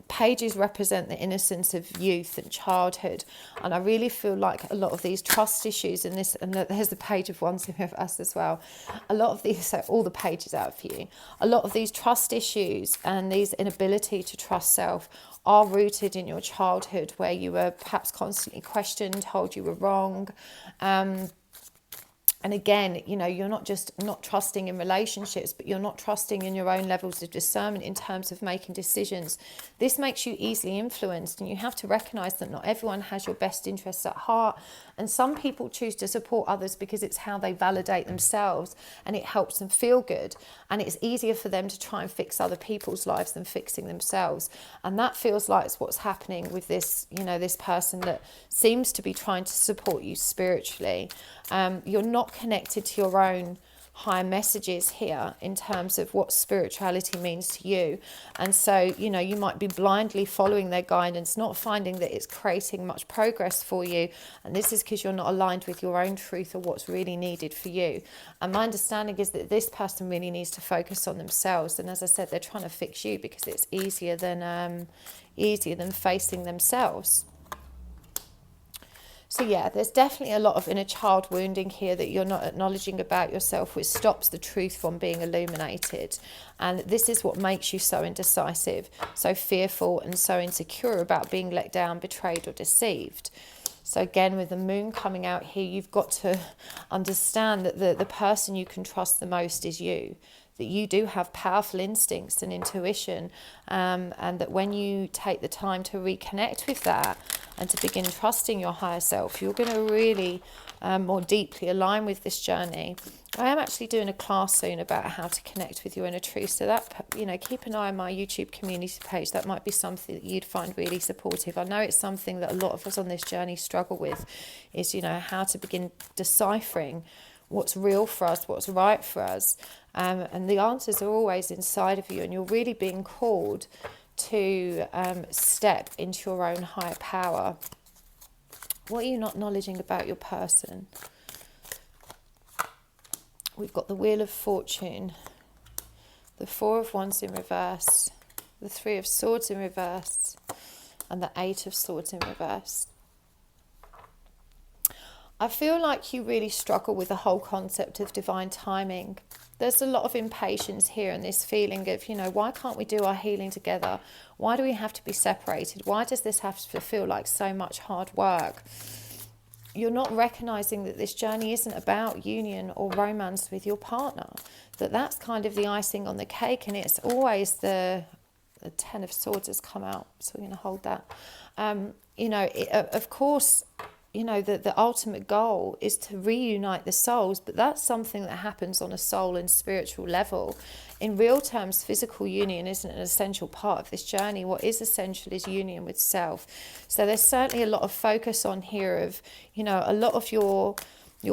pages represent the innocence of youth and childhood. And I really feel like a lot of these trust issues and there's the page of Wands in Reverse as well. A lot of these, so all the pages out for you. A lot of these trust issues and these inability to trust self are rooted in your childhood, where you were perhaps constantly questioned, told you were wrong. And again, you're not just not trusting in relationships, but you're not trusting in your own levels of discernment in terms of making decisions. This makes you easily influenced, and you have to recognize that not everyone has your best interests at heart. And some people choose to support others because it's how they validate themselves and it helps them feel good. And it's easier for them to try and fix other people's lives than fixing themselves. And that feels like it's what's happening with this, this person that seems to be trying to support you spiritually. You're not connected to your own higher messages here in terms of what spirituality means to you. And so, you might be blindly following their guidance, not finding that it's creating much progress for you. And this is because you're not aligned with your own truth or what's really needed for you. And my understanding is that this person really needs to focus on themselves. And as I said, they're trying to fix you because it's easier than facing themselves. So yeah, there's definitely a lot of inner child wounding here that you're not acknowledging about yourself, which stops the truth from being illuminated. And this is what makes you so indecisive, so fearful and so insecure about being let down, betrayed or deceived. So again, with the moon coming out here, you've got to understand that the person you can trust the most is you. That you do have powerful instincts and intuition, and that when you take the time to reconnect with that and to begin trusting your higher self, you're going to really more deeply align with this journey. I am actually doing a class soon about how to connect with your inner truth, so that, keep an eye on my YouTube community page. That might be something that you'd find really supportive. I know it's something that a lot of us on this journey struggle with, is how to begin deciphering what's real for us, what's right for us. And the answers are always inside of you, and you're really being called to step into your own higher power. What are you not acknowledging about your person? We've got the Wheel of Fortune, the Four of Wands in reverse, the Three of Swords in reverse, and the Eight of Swords in reverse. I feel like you really struggle with the whole concept of divine timing. There's a lot of impatience here and this feeling of, why can't we do our healing together? Why do we have to be separated? Why does this have to feel like so much hard work? You're not recognizing that this journey isn't about union or romance with your partner. That's kind of the icing on the cake, and it's always the Ten of Swords has come out, so we're going to hold that. Of course, the ultimate goal is to reunite the souls, but that's something that happens on a soul and spiritual level. In real terms, physical union isn't an essential part of this journey. What is essential is union with self. So there's certainly a lot of focus on here of, a lot of your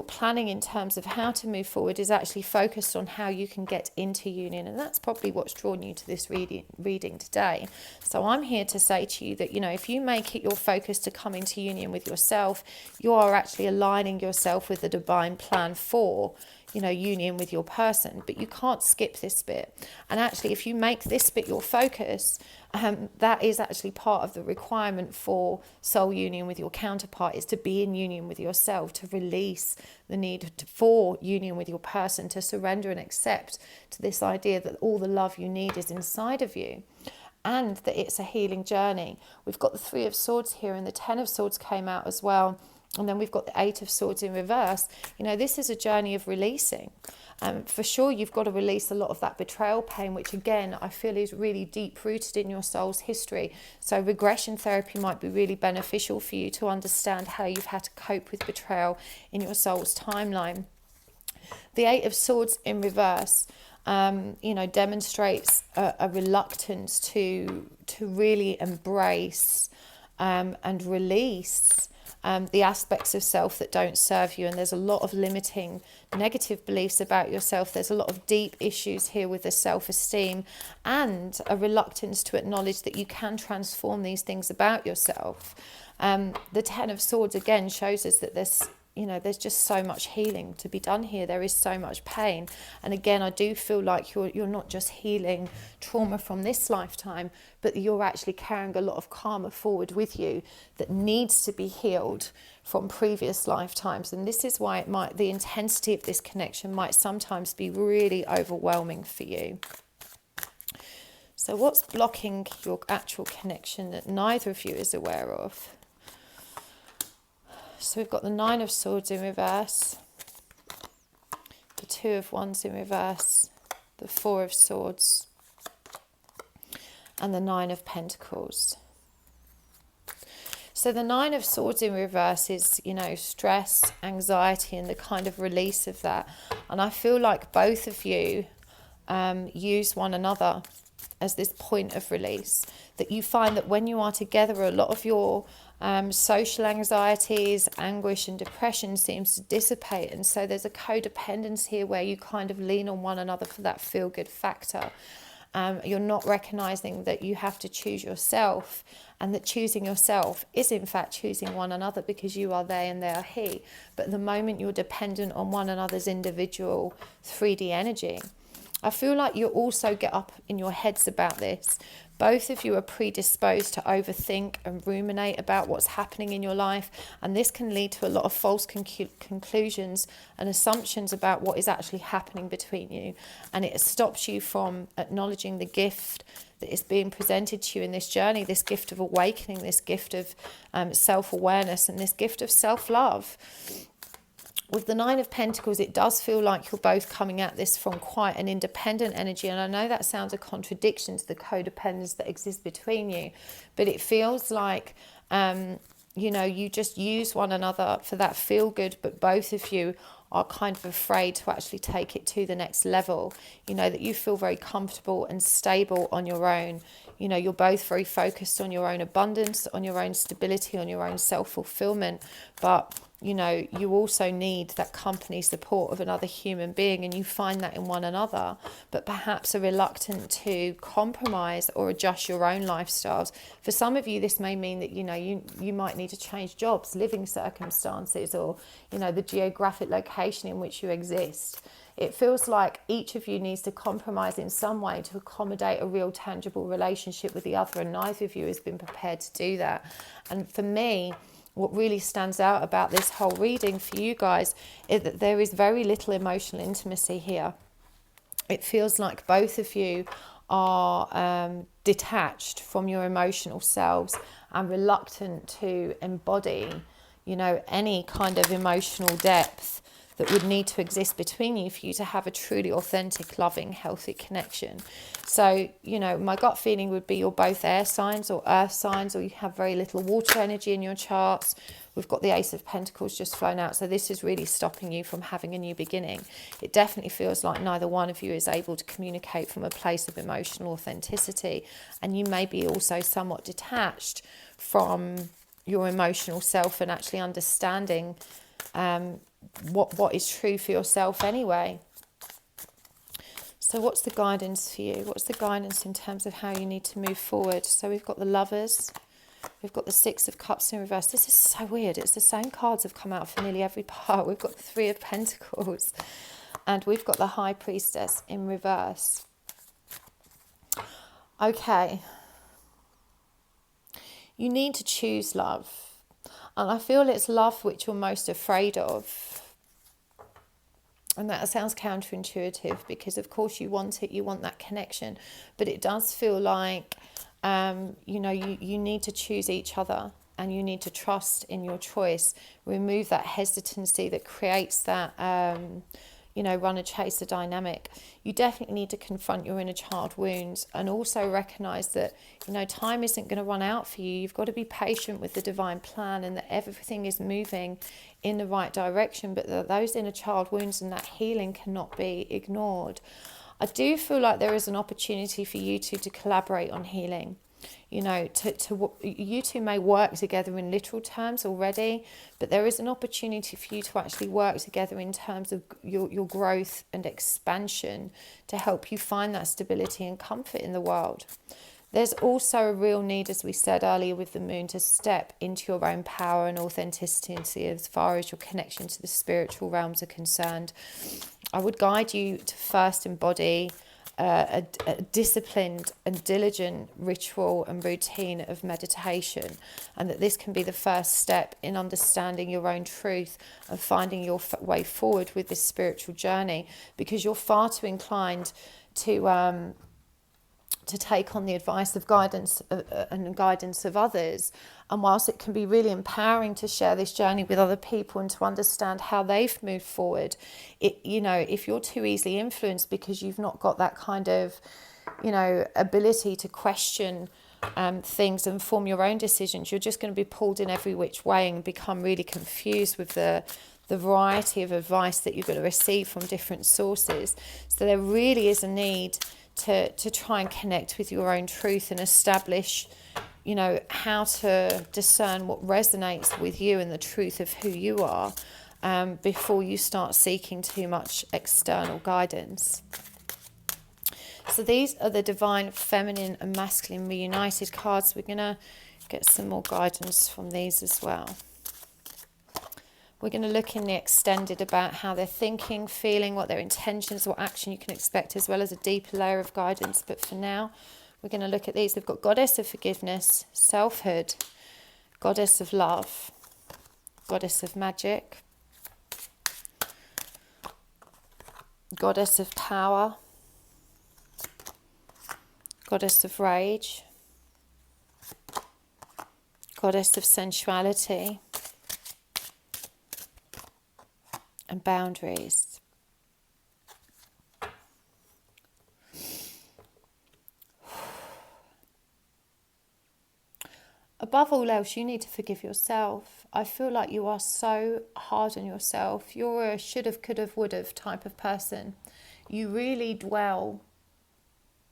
planning in terms of how to move forward is actually focused on how you can get into union. And that's probably what's drawn you to this reading today. So I'm here to say to you that, if you make it your focus to come into union with yourself, you are actually aligning yourself with the divine plan for, union with your person. But you can't skip this bit. And actually, if you make this bit your focus, that is actually part of the requirement for soul union with your counterpart, is to be in union with yourself, to release the need for union with your person, to surrender and accept to this idea that all the love you need is inside of you, and that it's a healing journey. We've got the Three of Swords here, and the Ten of Swords came out as well. And then we've got the Eight of Swords in reverse. This is a journey of releasing. For sure, you've got to release a lot of that betrayal pain, which again, I feel is really deep rooted in your soul's history. So regression therapy might be really beneficial for you to understand how you've had to cope with betrayal in your soul's timeline. The Eight of Swords in reverse, demonstrates a reluctance to really embrace and release the aspects of self that don't serve you. And there's a lot of limiting negative beliefs about yourself. There's a lot of deep issues here with the self-esteem, and a reluctance to acknowledge that you can transform these things about yourself. The Ten of Swords again shows us that there's just so much healing to be done here. There is so much pain. And again, I do feel like you're not just healing trauma from this lifetime, but you're actually carrying a lot of karma forward with you that needs to be healed from previous lifetimes. And this is why the intensity of this connection might sometimes be really overwhelming for you. So what's blocking your actual connection that neither of you is aware of? So we've got the Nine of Swords in reverse, the Two of Wands in reverse, the Four of Swords, and the Nine of Pentacles. So the Nine of Swords in reverse is, stress, anxiety, and the kind of release of that. And I feel like both of you use one another as this point of release. That you find that when you are together, a lot of your social anxieties, anguish and depression seems to dissipate. And so there's a codependence here where you kind of lean on one another for that feel-good factor. You're not recognizing that you have to choose yourself, and that choosing yourself is in fact choosing one another, because you are they and they are he. But the moment you're dependent on one another's individual 3D energy, I feel like you also get up in your heads about this. Both of you are predisposed to overthink and ruminate about what's happening in your life, and this can lead to a lot of false conclusions and assumptions about what is actually happening between you, and it stops you from acknowledging the gift that is being presented to you in this journey, this gift of awakening, this gift of self-awareness, and this gift of self-love. With the Nine of Pentacles, it does feel like you're both coming at this from quite an independent energy. And I know that sounds a contradiction to the codependence that exists between you, but it feels like, you just use one another for that feel good, but both of you are kind of afraid to actually take it to the next level. That you feel very comfortable and stable on your own. You're both very focused on your own abundance, on your own stability, on your own self-fulfillment, but you also need that company support of another human being, and you find that in one another, but perhaps are reluctant to compromise or adjust your own lifestyles. For some of you, this may mean that, you might need to change jobs, living circumstances, or, the geographic location in which you exist. It feels like each of you needs to compromise in some way to accommodate a real tangible relationship with the other, and neither of you has been prepared to do that. And for me, what really stands out about this whole reading for you guys is that there is very little emotional intimacy here. It feels like both of you are detached from your emotional selves and reluctant to embody, any kind of emotional depth that would need to exist between you for you to have a truly authentic, loving, healthy connection. So, my gut feeling would be you're both air signs or earth signs, or you have very little water energy in your charts. We've got the Ace of Pentacles just flown out. So this is really stopping you from having a new beginning. It definitely feels like neither one of you is able to communicate from a place of emotional authenticity. And you may be also somewhat detached from your emotional self and actually understanding what is true for yourself anyway. So what's the guidance for you? What's the guidance in terms of how you need to move forward? So we've got the Lovers. We've got the Six of Cups in reverse. This is so weird. It's the same cards have come out for nearly every part. We've got the Three of Pentacles. And we've got the High Priestess in reverse. Okay. You need to choose love. And I feel it's love which you're most afraid of. And that sounds counterintuitive because, of course, you want it. You want that connection. But it does feel like, you need to choose each other, and you need to trust in your choice. Remove that hesitancy that creates that, run a chaser dynamic. You definitely need to confront your inner child wounds, and also recognize that, time isn't going to run out for you. You've got to be patient with the divine plan, and that everything is moving in the right direction, but that those inner child wounds and that healing cannot be ignored. I do feel like there is an opportunity for you two to collaborate on healing. You two may work together in literal terms already, but there is an opportunity for you to actually work together in terms of your growth and expansion to help you find that stability and comfort in the world. There's also a real need, as we said earlier with the moon, to step into your own power and authenticity as far as your connection to the spiritual realms are concerned. I would guide you to first embody a disciplined and diligent ritual and routine of meditation, and that this can be the first step in understanding your own truth and finding your way forward with this spiritual journey, because you're far too inclined to take on the advice of guidance of others. And whilst it can be really empowering to share this journey with other people and to understand how they've moved forward, if you're too easily influenced because you've not got that kind of, ability to question things and form your own decisions, you're just going to be pulled in every which way and become really confused with the variety of advice that you're going to receive from different sources. So there really is a need to try and connect with your own truth and establish, how to discern what resonates with you and the truth of who you are, before you start seeking too much external guidance. So these are the divine feminine and masculine reunited cards. We're going to get some more guidance from these as well. We're going to look in the extended about how they're thinking, feeling, what their intentions, what action you can expect, as well as a deeper layer of guidance. But for now, we're going to look at these. We've got Goddess of Forgiveness, Selfhood, Goddess of Love, Goddess of Magic, Goddess of Power, Goddess of Rage, Goddess of Sensuality, and Boundaries. Above all else, you need to forgive yourself. I feel like you are so hard on yourself. You're a should've, could've, would've type of person. You really dwell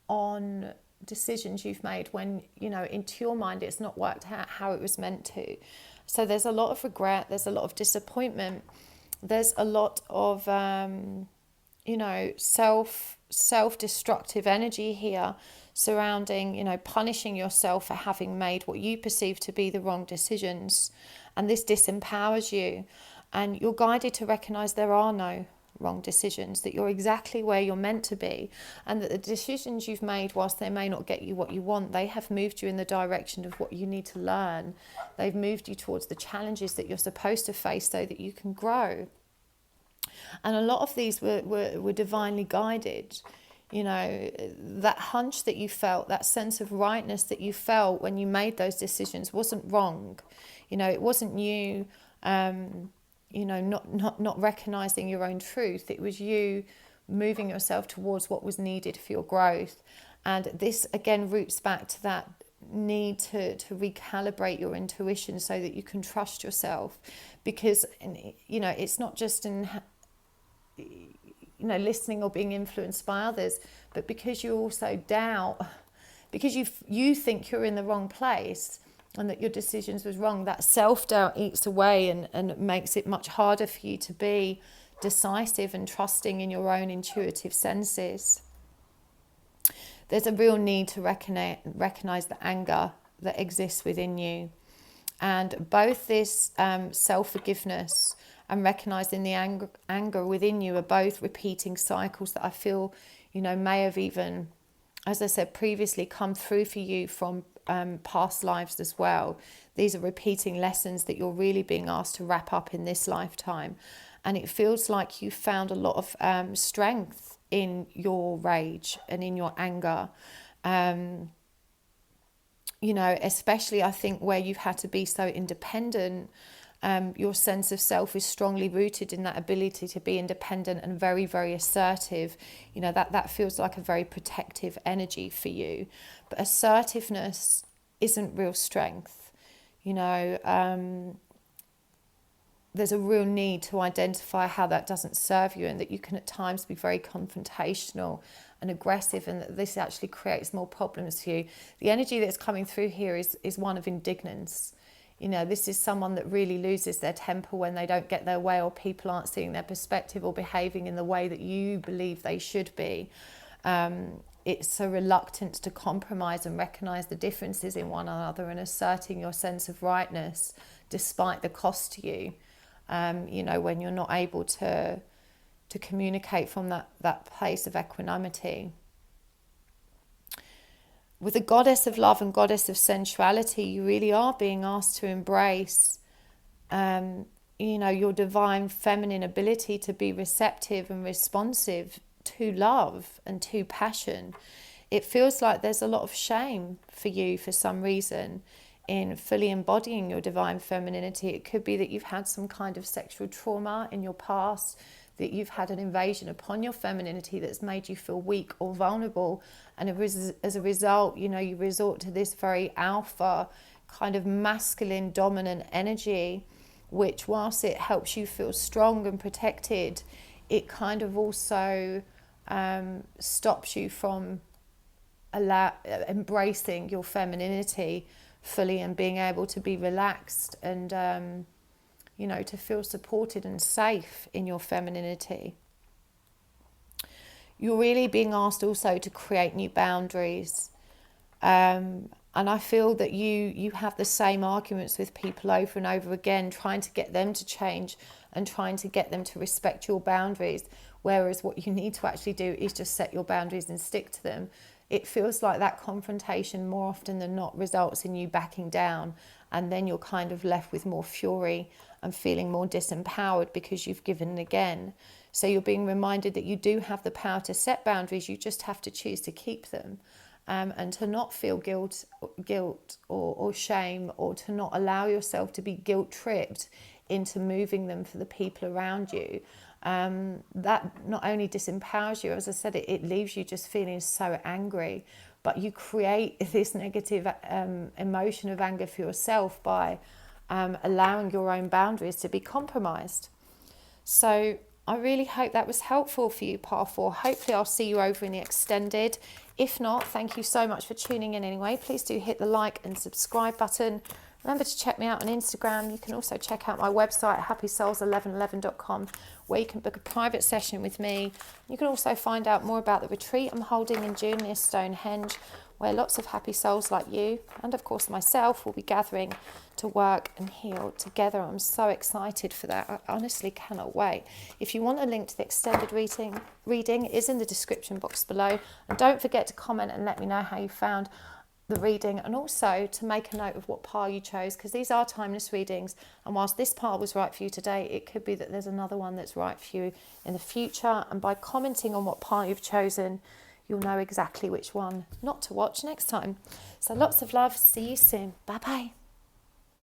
on decisions you've made when, into your mind it's not worked out how it was meant to. So there's a lot of regret, there's a lot of disappointment, there's a lot of self-destructive energy here surrounding, punishing yourself for having made what you perceive to be the wrong decisions. And this disempowers you. And you're guided to recognize there are no wrong decisions, that you're exactly where you're meant to be, and that the decisions you've made, whilst they may not get you what you want, they have moved you in the direction of what you need to learn. They've moved you towards the challenges that you're supposed to face so that you can grow. And a lot of these were divinely guided. That hunch that you felt, that sense of rightness that you felt when you made those decisions wasn't wrong. It wasn't you not recognizing your own truth. It was you moving yourself towards what was needed for your growth. And this again roots back to that need to recalibrate your intuition so that you can trust yourself, because it's not just in listening or being influenced by others, but because you also doubt, because you think you're in the wrong place and that your decisions was wrong. That self-doubt eats away and makes it much harder for you to be decisive and trusting in your own intuitive senses. There's a real need to recognize the anger that exists within you. And both this self-forgiveness and recognizing the anger within you are both repeating cycles that I feel, may have even, as I said previously, come through for you from past lives as well. These are repeating lessons that you're really being asked to wrap up in this lifetime. And it feels like you found a lot of strength in your rage and in your anger. Especially I think where you've had to be so independent Your sense of self is strongly rooted in that ability to be independent and very, very assertive. You know, that feels like a very protective energy for you. But assertiveness isn't real strength. You know, there's a real need to identify how that doesn't serve you, and that you can at times be very confrontational and aggressive, and that this actually creates more problems for you. The energy that's coming through here is one of indignance. You know, this is someone that really loses their temper when they don't get their way, or people aren't seeing their perspective or behaving in the way that you believe they should be. It's a reluctance to compromise and recognise the differences in one another, and asserting your sense of rightness despite the cost to you. You know, when you're not able to communicate from that place of equanimity. With the goddess of love and goddess of sensuality, you really are being asked to embrace, you know, your divine feminine ability to be receptive and responsive to love and to passion. It feels like there's a lot of shame for you for some reason in fully embodying your divine femininity. It could be that you've had some kind of sexual trauma in your past, that you've had an invasion upon your femininity that's made you feel weak or vulnerable, and as a result, you know, you resort to this very alpha kind of masculine dominant energy, which whilst it helps you feel strong and protected, it kind of also stops you from embracing your femininity fully and being able to be relaxed and you know, to feel supported and safe in your femininity. You're really being asked also to create new boundaries. And I feel that you have the same arguments with people over and over again, trying to get them to change and trying to get them to respect your boundaries. Whereas what you need to actually do is just set your boundaries and stick to them. It feels like that confrontation more often than not results in you backing down, and then you're kind of left with more fury and feeling more disempowered because you've given again. So you're being reminded that you do have the power to set boundaries, you just have to choose to keep them, and to not feel guilt or shame, or to not allow yourself to be guilt-tripped into moving them for the people around you. That not only disempowers you, as I said, it leaves you just feeling so angry, but you create this negative emotion of anger for yourself by allowing your own boundaries to be compromised. So I really hope that was helpful for you, Part 4. Hopefully I'll see you over in the extended. If not, thank you so much for tuning in anyway. Please do hit the like and subscribe button. Remember to check me out on Instagram. You can also check out my website, happysouls1111.com, where you can book a private session with me. You can also find out more about the retreat I'm holding in June near Stonehenge, where lots of happy souls like you, and of course myself, will be gathering to work and heal together. I'm so excited for that. I honestly cannot wait. If you want a link to the extended reading, it is in the description box below. And don't forget to comment and let me know how you found the reading, and also to make a note of what pile you chose, because these are timeless readings, and whilst this pile was right for you today, it could be that there's another one that's right for you in the future. And by commenting on what pile you've chosen, you'll know exactly which one not to watch next time. So lots of love. See you soon. Bye bye.